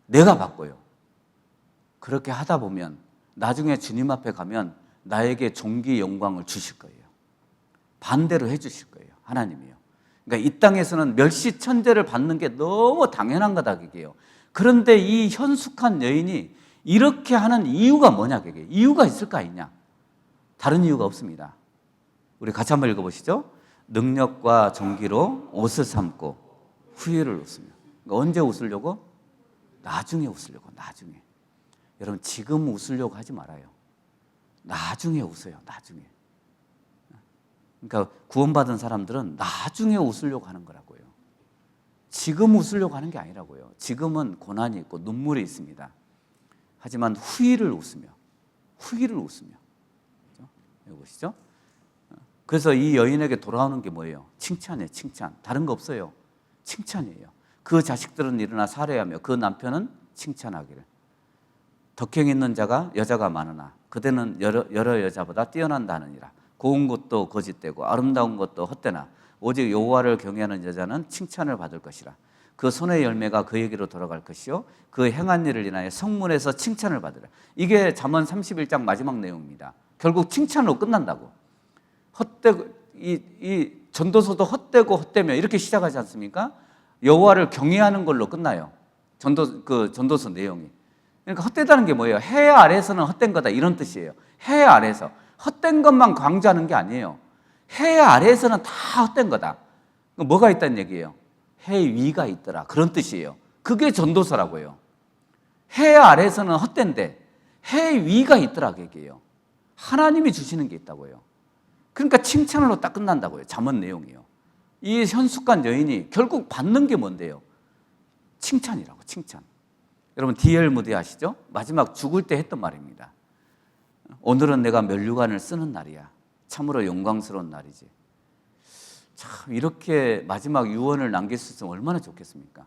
S1: 내가 받고요. 그렇게 하다 보면 나중에 주님 앞에 가면 나에게 존귀, 영광을 주실 거예요. 반대로 해 주실 거예요. 하나님이요. 그러니까 이 땅에서는 멸시천대를 받는 게 너무 당연한 거다 그게요. 그런데 이 현숙한 여인이 이렇게 하는 이유가 뭐냐 그게. 이유가 있을까 있냐? 다른 이유가 없습니다. 우리 같이 한번 읽어보시죠. 능력과 정기로 옷을 삼고 후회를 웃으며. 그러니까 언제 웃으려고? 나중에 웃으려고. 나중에. 여러분 지금 웃으려고 하지 말아요. 나중에 웃어요. 나중에. 그러니까 구원받은 사람들은 나중에 웃으려고 하는 거라고요. 지금 웃으려고 하는 게 아니라고요. 지금은 고난이 있고 눈물이 있습니다. 하지만 후회를 웃으며. 여기 보시죠. 그래서 이 여인에게 돌아오는 게 뭐예요? 칭찬이에요. 칭찬. 다른 거 없어요. 칭찬이에요. 그 자식들은 일어나 살해하며 그 남편은 칭찬하기를. 덕행 있는 여자가 많으나 그대는 여러 여자보다 뛰어난다느니라. 고운 것도 거짓되고 아름다운 것도 헛되나 오직 여호와를 경외하는 여자는 칭찬을 받을 것이라. 그 손의 열매가 그에게로 돌아갈 것이요 그 행한 일을 인하여 성문에서 칭찬을 받으라. 이게 잠언 31장 마지막 내용입니다. 결국 칭찬으로 끝난다고. 이 전도서도 헛되고 헛되며 이렇게 시작하지 않습니까? 여호와를 경외하는 걸로 끝나요. 전도서 내용이. 그러니까 헛되다는 게 뭐예요? 해 아래서는 헛된 거다 이런 뜻이에요. 해 아래서 헛된 것만 강조하는 게 아니에요. 해 아래에서는 다 헛된 거다. 뭐가 있다는 얘기예요? 해 위가 있더라 그런 뜻이에요. 그게 전도서라고요. 해 아래에서는 헛된데 해 위가 있더라 그 얘기예요. 하나님이 주시는 게 있다고요. 그러니까 칭찬으로 딱 끝난다고요. 잠언 내용이요. 이 현숙한 여인이 결국 받는 게 뭔데요? 칭찬이라고. 칭찬. 여러분 D.L. 무디 아시죠? 마지막 죽을 때 했던 말입니다. 오늘은 내가 면류관을 쓰는 날이야. 참으로 영광스러운 날이지. 참 이렇게 마지막 유언을 남길 수 있으면 얼마나 좋겠습니까?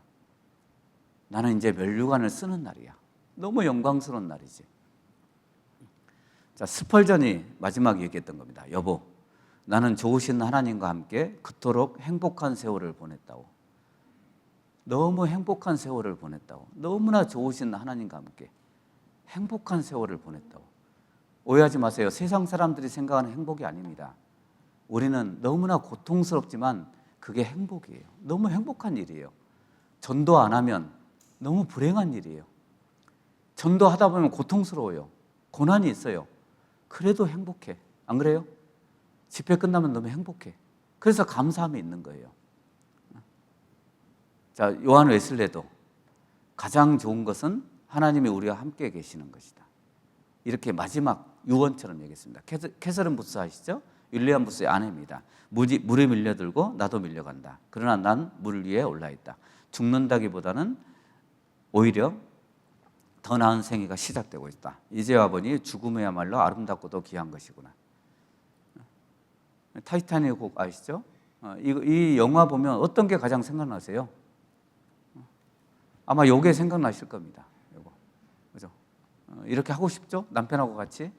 S1: 나는 이제 면류관을 쓰는 날이야. 너무 영광스러운 날이지. 자, 스펄전이 마지막 얘기했던 겁니다. 여보, 나는 좋으신 하나님과 함께 그토록 행복한 세월을 보냈다고. 너무 행복한 세월을 보냈다고. 너무나 좋으신 하나님과 함께 행복한 세월을 보냈다고. 오해하지 마세요. 세상 사람들이 생각하는 행복이 아닙니다. 우리는 너무나 고통스럽지만 그게 행복이에요. 너무 행복한 일이에요. 전도 안 하면 너무 불행한 일이에요. 전도하다 보면 고통스러워요. 고난이 있어요. 그래도 행복해. 안 그래요? 집회 끝나면 너무 행복해. 그래서 감사함이 있는 거예요. 자, 요한 웨슬레도 가장 좋은 것은 하나님이 우리와 함께 계시는 것이다. 이렇게 마지막 유언처럼 얘기했습니다. 캐서린 부스 아시죠? 윌리엄 부스의 아내입니다. 물에 밀려들고 나도 밀려간다. 그러나 난 물 위에 올라있다. 죽는다기보다는 오히려 더 나은 생애가 시작되고 있다. 이제 와보니 죽음이야말로 아름답고도 귀한 것이구나. 타이타닉 곡 아시죠? 이 영화 보면 어떤 게 가장 생각나세요? 아마 요게 생각나실 겁니다. 요거. 그죠? 이렇게 하고 싶죠? 남편하고 같이?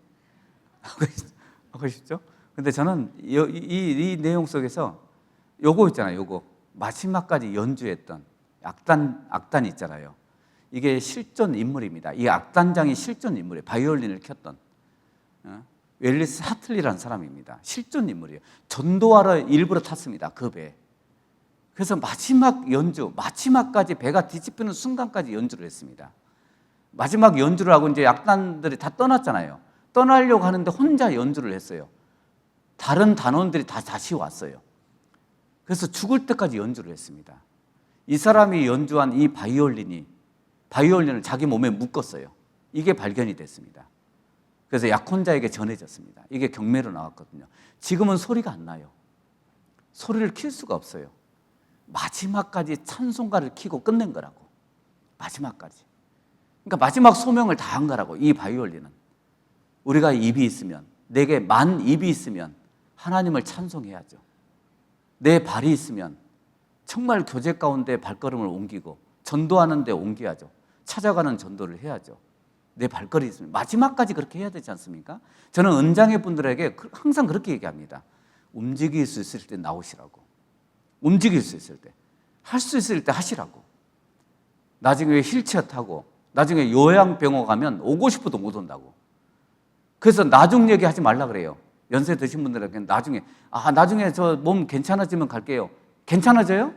S1: 하고 싶죠? 근데 저는 이 내용 속에서 요거 있잖아요. 요거. 마지막까지 연주했던 악단 있잖아요. 이게 실존 인물입니다. 이 악단장이 실존 인물이에요. 바이올린을 켰던. 웰리스 하틀리라는 사람입니다. 실존 인물이에요. 전도하러 일부러 탔습니다. 그 배에. 그래서 마지막 연주, 마지막까지 배가 뒤집히는 순간까지 연주를 했습니다. 마지막 연주를 하고 이제 악단들이 다 떠났잖아요. 떠나려고 하는데 혼자 연주를 했어요. 다른 단원들이 다 다시 왔어요. 그래서 죽을 때까지 연주를 했습니다. 이 사람이 연주한 이 바이올린을 자기 몸에 묶었어요. 이게 발견이 됐습니다. 그래서 약혼자에게 전해졌습니다. 이게 경매로 나왔거든요. 지금은 소리가 안 나요. 소리를 킬 수가 없어요. 마지막까지 찬송가를 켜고 끝낸 거라고. 마지막까지. 그러니까 마지막 소명을 다한 거라고. 이 바이올린은. 우리가 입이 있으면, 내게 만 입이 있으면 하나님을 찬송해야죠. 내 발이 있으면 정말 교제 가운데 발걸음을 옮기고 전도하는 데 옮겨야죠. 찾아가는 전도를 해야죠. 내 발걸음이 있으면 마지막까지 그렇게 해야 되지 않습니까? 저는 은장의 분들에게 항상 그렇게 얘기합니다. 움직일 수 있을 때 나오시라고. 움직일 수 있을 때, 할 수 있을 때 하시라고. 나중에 휠체어 타고 나중에 요양병원 가면 오고 싶어도 못 온다고. 그래서 나중 얘기하지 말라 그래요. 연세 드신 분들에게 나중에 저 몸 괜찮아지면 갈게요. 괜찮아져요?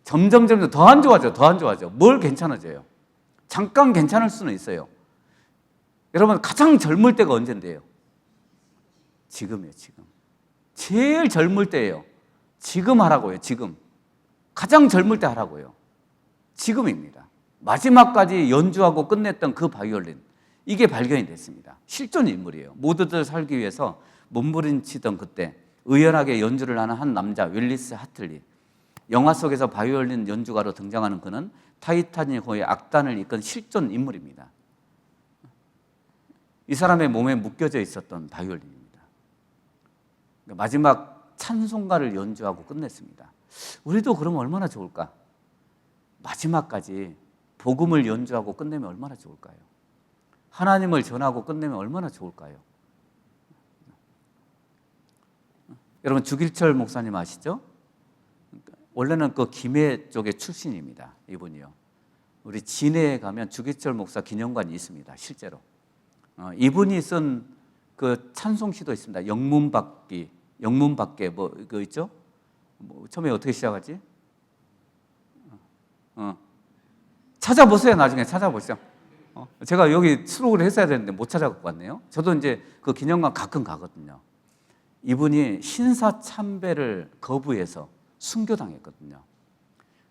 S1: 점점 더 안 좋아져. 더 안 좋아져. 뭘 괜찮아져요? 잠깐 괜찮을 수는 있어요. 여러분 가장 젊을 때가 언젠데요? 지금이에요. 지금. 제일 젊을 때예요. 지금 하라고요. 지금. 가장 젊을 때 하라고요. 지금입니다. 마지막까지 연주하고 끝냈던 그 바이올린. 이게 발견이 됐습니다. 실존 인물이에요. 모두들 살기 위해서 몸부림치던 그때 의연하게 연주를 하는 한 남자 윌리스 하틀리. 영화 속에서 바이올린 연주가로 등장하는 그는 타이타닉호의 악단을 이끈 실존 인물입니다. 이 사람의 몸에 묶여져 있었던 바이올린입니다. 마지막 찬송가를 연주하고 끝냈습니다. 우리도 그러면 얼마나 좋을까? 마지막까지 복음을 연주하고 끝내면 얼마나 좋을까요? 하나님을 전하고 끝내면 얼마나 좋을까요? 여러분 주길철 목사님 아시죠? 원래는 그 김해 쪽의 출신입니다. 이분이요. 우리 진해에 가면 주길철 목사 기념관이 있습니다. 실제로. 이분이 쓴 그 찬송시도 있습니다. 영문밖에 뭐 그거 있죠? 처음에 어떻게 시작하지? 찾아보세요. 나중에 찾아보세요. 제가 여기 수록을 했어야 되는데 못 찾아갖고 왔네요. 저도 이제 그 기념관 가끔 가거든요. 이분이 신사참배를 거부해서 순교당했거든요.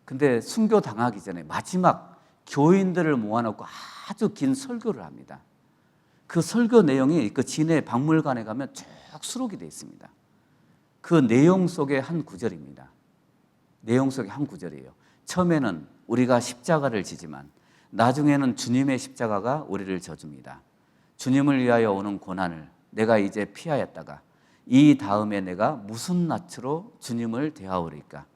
S1: 근데 순교당하기 전에 마지막 교인들을 모아놓고 아주 긴 설교를 합니다. 그 설교 내용이 그 진해 박물관에 가면 쭉 수록이 되어 있습니다. 그 내용 속의 한 구절입니다. 내용 속의 한 구절이에요. 처음에는 우리가 십자가를 지지만 나중에는 주님의 십자가가 우리를 져줍니다. 주님을 위하여 오는 고난을 내가 이제 피하였다가 이 다음에 내가 무슨 낯으로 주님을 대하오리까?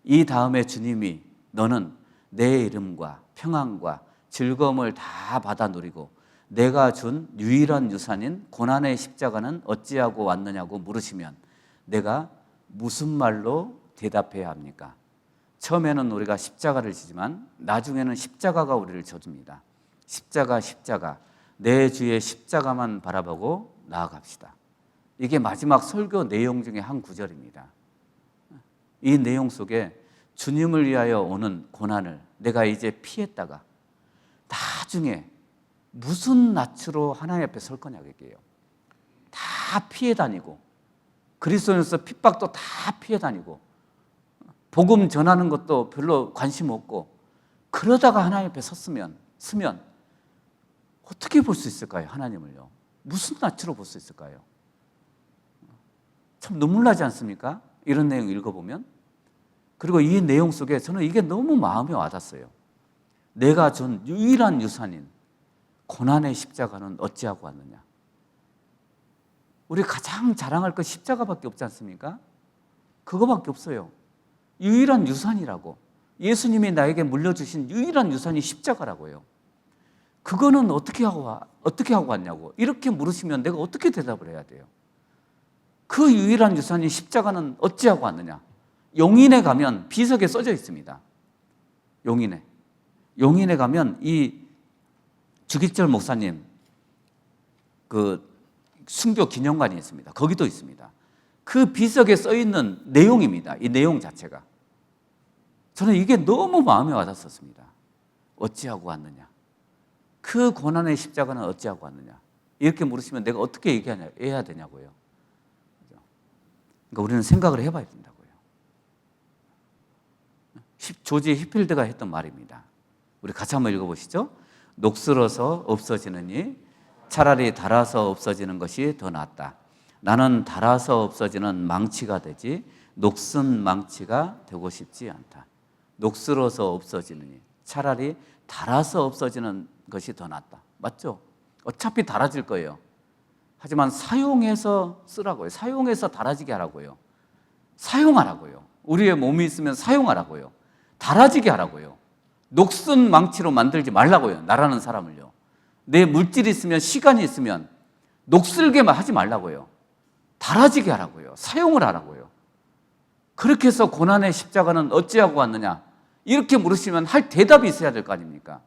S1: 이 다음에 주님이 너는 내 이름과 평안과 즐거움을 다 받아 누리고 내가 준 유일한 유산인 고난의 십자가는 어찌하고 왔느냐고 물으시면 내가 무슨 말로 대답해야 합니까? 처음에는 우리가 십자가를 지지만 나중에는 십자가가 우리를 져줍니다. 십자가, 십자가. 내 주의 십자가만 바라보고 나아갑시다. 이게 마지막 설교 내용 중에 한 구절입니다. 이 내용 속에 주님을 위하여 오는 고난을 내가 이제 피했다가 나중에 무슨 낯으로 하나님 앞에 설 거냐 그게요. 다 피해 다니고 그리스도인으로서 핍박도 다 피해 다니고 복음 전하는 것도 별로 관심 없고 그러다가 하나님 앞에 서면 어떻게 볼 수 있을까요? 하나님을요. 무슨 낯으로 볼 수 있을까요? 참 눈물 나지 않습니까? 이런 내용 읽어보면. 그리고 이 내용 속에 저는 이게 너무 마음에 와닿았어요. 내가 준 유일한 유산인 고난의 십자가는 어찌하고 왔느냐. 우리 가장 자랑할 것 십자가밖에 없지 않습니까? 그거밖에 없어요. 유일한 유산이라고. 예수님이 나에게 물려주신 유일한 유산이 십자가라고요. 그거는 어떻게 하고 왔냐고 이렇게 물으시면 내가 어떻게 대답을 해야 돼요? 그 유일한 유산이 십자가는 어찌하고 왔느냐? 용인에 가면 비석에 써져 있습니다. 용인에 가면 이 주기철 목사님 그 순교 기념관이 있습니다. 거기도 있습니다. 그 비석에 써 있는 내용입니다. 이 내용 자체가. 저는 이게 너무 마음에 와닿았습니다. 어찌하고 왔느냐? 그 고난의 십자가는 어찌하고 왔느냐? 이렇게 물으시면 내가 어떻게 해야 되냐고요. 그러니까 우리는 생각을 해봐야 된다고요. 조지 히필드가 했던 말입니다. 우리 같이 한번 읽어보시죠. 녹슬어서 없어지느니 차라리 닳아서 없어지는 것이 더 낫다. 나는 닳아서 없어지는 망치가 되지 녹슨 망치가 되고 싶지 않다. 녹슬어서 없어지느니 차라리 닳아서 없어지는 것이 더 낫다. 맞죠? 어차피 닳아질 거예요. 하지만 사용해서 쓰라고요. 사용해서 닳아지게 하라고요. 사용하라고요. 우리의 몸이 있으면 사용하라고요. 닳아지게 하라고요. 녹슨 망치로 만들지 말라고요. 나라는 사람을요. 내 물질이 있으면 시간이 있으면 녹슬게만 하지 말라고요. 닳아지게 하라고요. 사용을 하라고요. 그렇게 해서 고난의 십자가는 어찌하고 왔느냐? 이렇게 물으시면 할 대답이 있어야 될 거 아닙니까?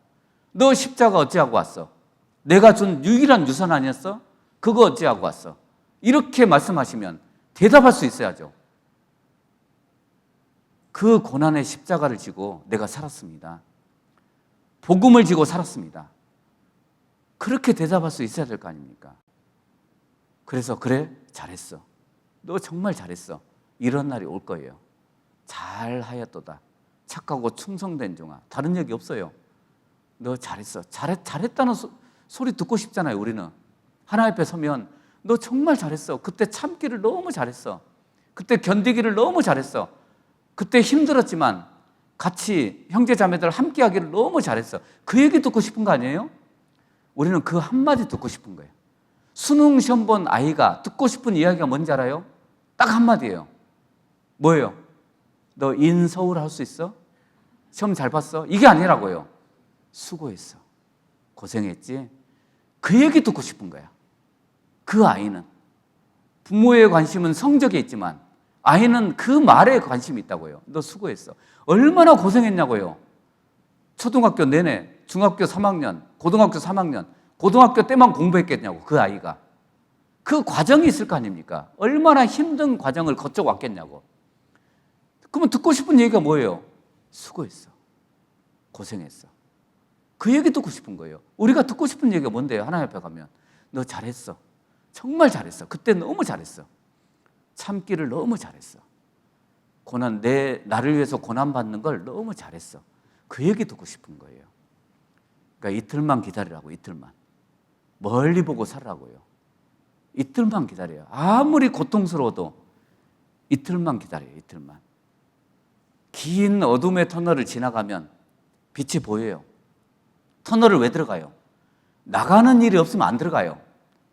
S1: 너 십자가 어찌하고 왔어? 내가 준 유일한 유산 아니었어? 그거 어찌하고 왔어? 이렇게 말씀하시면 대답할 수 있어야죠. 그 고난의 십자가를 지고 내가 살았습니다. 복음을 지고 살았습니다. 그렇게 대답할 수 있어야 될 거 아닙니까? 그래서 그래, 잘했어. 너 정말 잘했어. 이런 날이 올 거예요. 잘하였도다. 착하고 충성된 종아. 다른 얘기 없어요. 너 잘했어. 잘했다는 소리 듣고 싶잖아요, 우리는. 하나님 앞에 서면 너 정말 잘했어. 그때 참기를 너무 잘했어. 그때 견디기를 너무 잘했어. 그때 힘들었지만 같이 형제 자매들 함께 하기를 너무 잘했어. 그 얘기 듣고 싶은 거 아니에요? 우리는 그 한마디 듣고 싶은 거예요. 수능 시험 본 아이가 듣고 싶은 이야기가 뭔지 알아요? 딱 한마디예요. 뭐예요? 너 인서울 할 수 있어? 시험 잘 봤어? 이게 아니라고요. 수고했어. 고생했지? 그 얘기 듣고 싶은 거야. 그 아이는. 부모의 관심은 성적에 있지만 아이는 그 말에 관심이 있다고요. 너 수고했어. 얼마나 고생했냐고요. 초등학교 내내, 중학교 3학년, 고등학교 3학년, 고등학교 때만 공부했겠냐고, 그 아이가. 그 과정이 있을 거 아닙니까? 얼마나 힘든 과정을 거쳐왔겠냐고. 그러면 듣고 싶은 얘기가 뭐예요? 수고했어. 고생했어. 그 얘기 듣고 싶은 거예요. 우리가 듣고 싶은 얘기가 뭔데요? 하나님 앞에 가면 너 잘했어. 정말 잘했어. 그때 너무 잘했어. 참기를 너무 잘했어. 나를 위해서 고난받는 걸 너무 잘했어. 그 얘기 듣고 싶은 거예요. 그러니까 이틀만 기다리라고, 이틀만. 멀리 보고 살라고요. 이틀만 기다려요. 아무리 고통스러워도 이틀만 기다려요, 이틀만. 긴 어둠의 터널을 지나가면 빛이 보여요. 터널을 왜 들어가요? 나가는 일이 없으면 안 들어가요.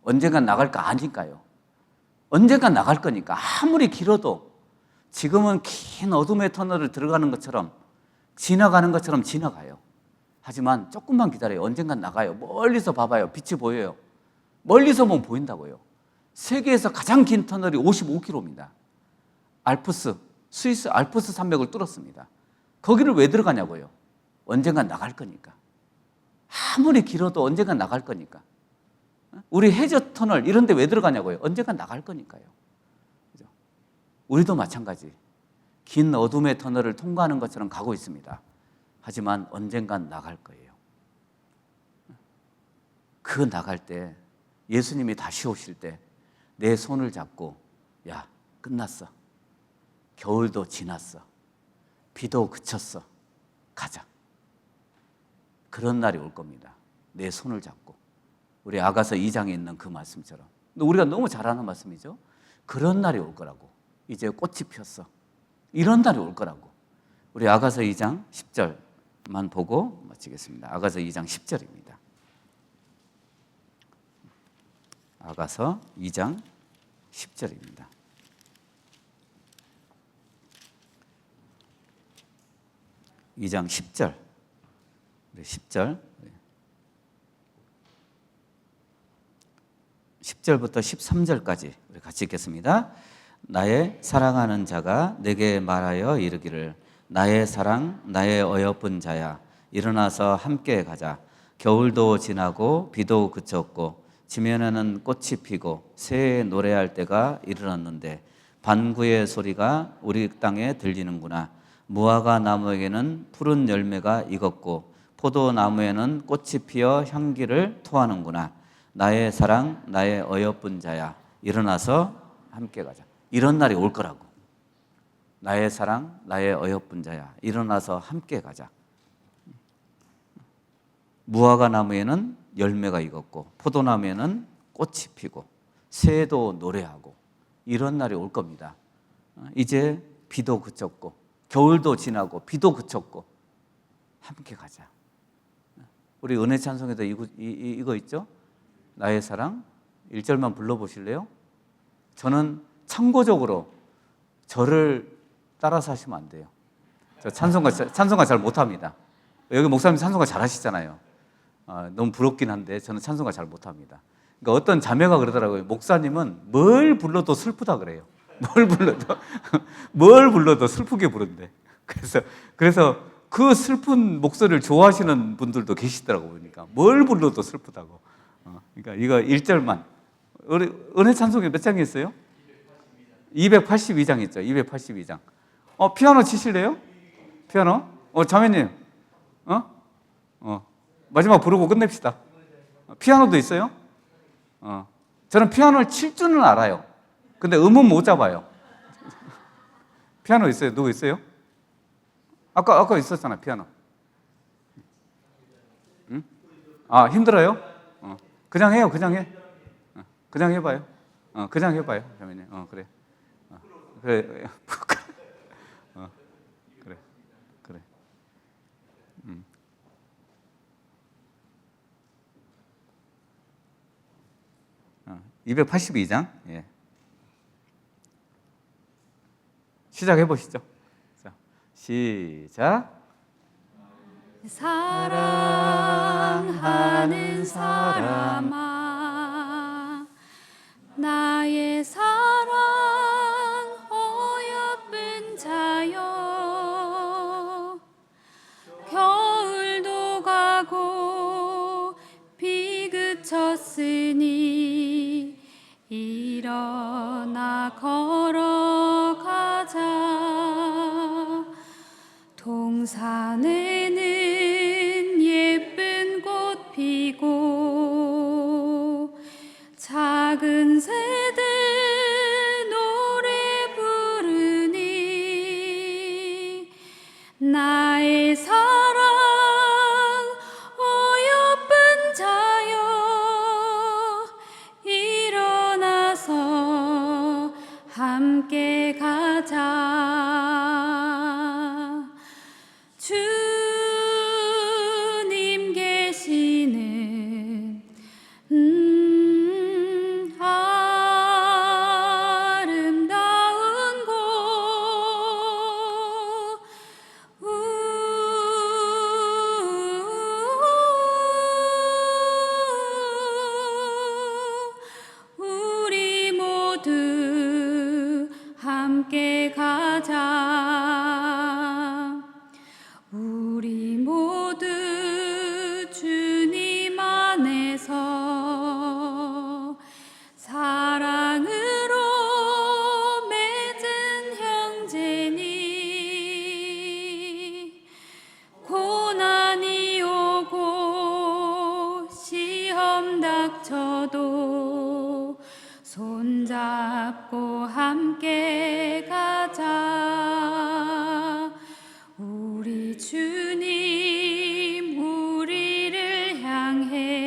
S1: 언젠간 나갈 거 아니까요. 언젠간 나갈 거니까. 아무리 길어도 지금은 긴 어둠의 터널을 들어가는 것처럼 지나가는 것처럼 지나가요. 하지만 조금만 기다려요. 언젠간 나가요. 멀리서 봐봐요. 빛이 보여요. 멀리서 보면 보인다고요. 세계에서 가장 긴 터널이 55km입니다.
S2: 스위스 알프스 산맥을 뚫었습니다. 거기를 왜 들어가냐고요? 언젠간 나갈 거니까. 아무리 길어도 언젠간 나갈 거니까. 우리 해저 터널 이런 데 왜 들어가냐고요? 언젠간 나갈 거니까요. 그죠? 우리도 마찬가지. 긴 어둠의 터널을 통과하는 것처럼 가고 있습니다. 하지만 언젠간 나갈 거예요. 그 나갈 때 예수님이 다시 오실 때 내 손을 잡고 야, 끝났어. 겨울도 지났어. 비도 그쳤어. 가자. 그런 날이 올 겁니다. 내 손을 잡고. 우리 아가서 2장에 있는 그 말씀처럼. 근데 우리가 너무 잘 아는 말씀이죠. 그런 날이 올 거라고. 이제 꽃이 폈어. 이런 날이 올 거라고. 우리 아가서 2장 10절만 보고 마치겠습니다. 아가서 2장 10절입니다. 아가서 2장 10절입니다. 2장 10절. 10절. 10절부터 13절까지 우리 같이 읽겠습니다. 나의 사랑하는 자가 내게 말하여 이르기를 나의 사랑 나의 어여쁜 자야 일어나서 함께 가자. 겨울도 지나고 비도 그쳤고 지면에는 꽃이 피고 새에 노래할 때가 이르렀는데 반구의 소리가 우리 땅에 들리는구나. 무화과 나무에게는 푸른 열매가 익었고 포도나무에는 꽃이 피어 향기를 토하는구나. 나의 사랑 나의 어여쁜 자야 일어나서 함께 가자. 이런 날이 올 거라고. 나의 사랑 나의 어여쁜 자야 일어나서 함께 가자. 무화과 나무에는 열매가 익었고 포도나무에는 꽃이 피고 새도 노래하고 이런 날이 올 겁니다. 이제 비도 그쳤고 겨울도 지나고 비도 그쳤고 함께 가자. 우리 은혜 찬송에도 이거 있죠? 나의 사랑 1절만 불러보실래요? 저는 참고적으로 저를 따라서 하시면 안 돼요. 저 찬송가 잘 못합니다. 여기 목사님 찬송가 잘 하시잖아요. 너무 부럽긴 한데 저는 찬송가 잘 못합니다. 그러니까 어떤 자매가 그러더라고요. 목사님은 뭘 불러도 슬프다 그래요. 뭘 불러도 슬프게 부른대. 그래서 그 슬픈 목소리를 좋아하시는 분들도 계시더라고 보니까 뭘 불러도 슬프다고. 그러니까 이거 1절만. 우리 은혜 찬송에 몇 장이 있어요? 282장 있죠. 282장. 피아노 치실래요? 피아노? 자매님. 마지막 부르고 끝냅시다. 피아노도 있어요? 저는 피아노를 칠 줄은 알아요. 근데 음은 못 잡아요. 피아노 있어요? 누구 있어요? 아까 있었잖아, 피아노. 응? 힘들어요? 그냥 해요, 그냥 해. 그냥 해봐요. 그냥 해봐요, 자매님. 그래. 그래. 그래. 282장. 예. 시작해 보시죠. 자, 시작.
S3: 사랑하는 사람아, 나의 사랑 어여쁜 자여, 겨울도 가고 비 그쳤으니 일어나 걸어가자. 동산에는 예쁜 꽃 피고 작은 새들 노래 부르니 나의 사랑 어여쁜 자여 일어나서 함께 가자. 주님 계시는 아름다운 곳, 우리 모두 함께 함께 가자. 우리 모두 주님 안에서 사랑으로 맺은 형제니, 고난이 오고 시험 닥쳐도 손잡고 함께 가자. 우리 주님 우리를 향해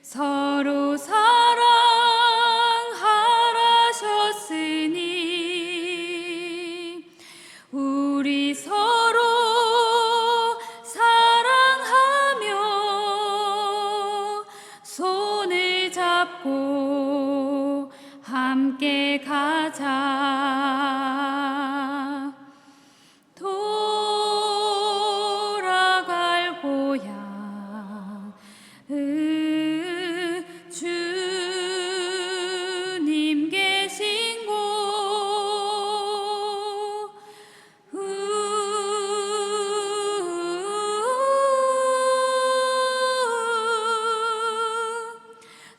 S3: 서로 사랑하셨으니, 우리 서로 사랑하며 손을 잡고 함께 가자. 돌아갈 고향 주님 계신 곳,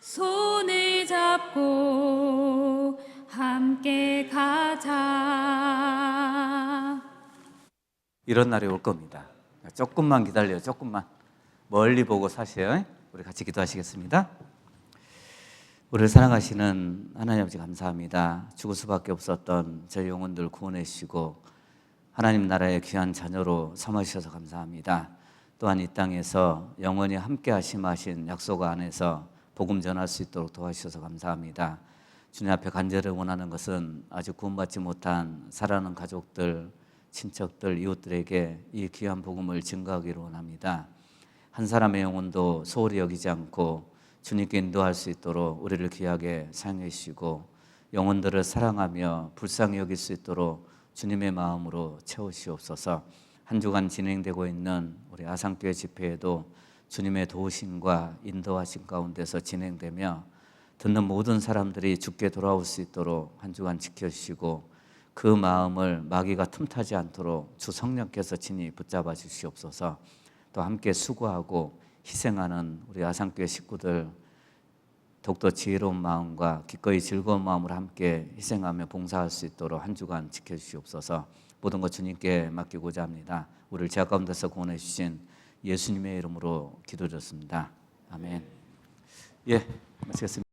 S3: 손을 잡고 함께 가자.
S2: 이런 날이 올 겁니다. 조금만 기다려요. 조금만. 멀리 보고 사세요. 우리 같이 기도하시겠습니다. 우리를 사랑하시는 하나님 아버지 감사합니다. 죽을 수밖에 없었던 저희 영혼들 구원해 주시고 하나님 나라의 귀한 자녀로 삼으셔서 감사합니다. 또한 이 땅에서 영원히 함께 하신 약속 안에서 복음 전할 수 있도록 도와주셔서 감사합니다. 주님 앞에 간절히 원하는 것은 아직 구원받지 못한 사랑하는 가족들, 친척들, 이웃들에게 이 귀한 복음을 증거하기를 원합니다. 한 사람의 영혼도 소홀히 여기지 않고 주님께 인도할 수 있도록 우리를 귀하게 사용해 주시고 영혼들을 사랑하며 불쌍히 여길 수 있도록 주님의 마음으로 채우시옵소서. 한 주간 진행되고 있는 우리 아산교회 집회에도 주님의 도우심과 인도하심 가운데서 진행되며 듣는 모든 사람들이 주께 돌아올 수 있도록 한 주간 지켜주시고 그 마음을 마귀가 틈타지 않도록 주 성령께서 친히 붙잡아 주시옵소서. 또 함께 수고하고 희생하는 우리 아산교회 식구들 더욱더 지혜로운 마음과 기꺼이 즐거운 마음으로 함께 희생하며 봉사할 수 있도록 한 주간 지켜주시옵소서. 모든 것 주님께 맡기고자 합니다. 우리를 죄악 가운데서 구원해 주신 예수님의 이름으로 기도드렸습니다. 아멘. 예, 마치겠습니다.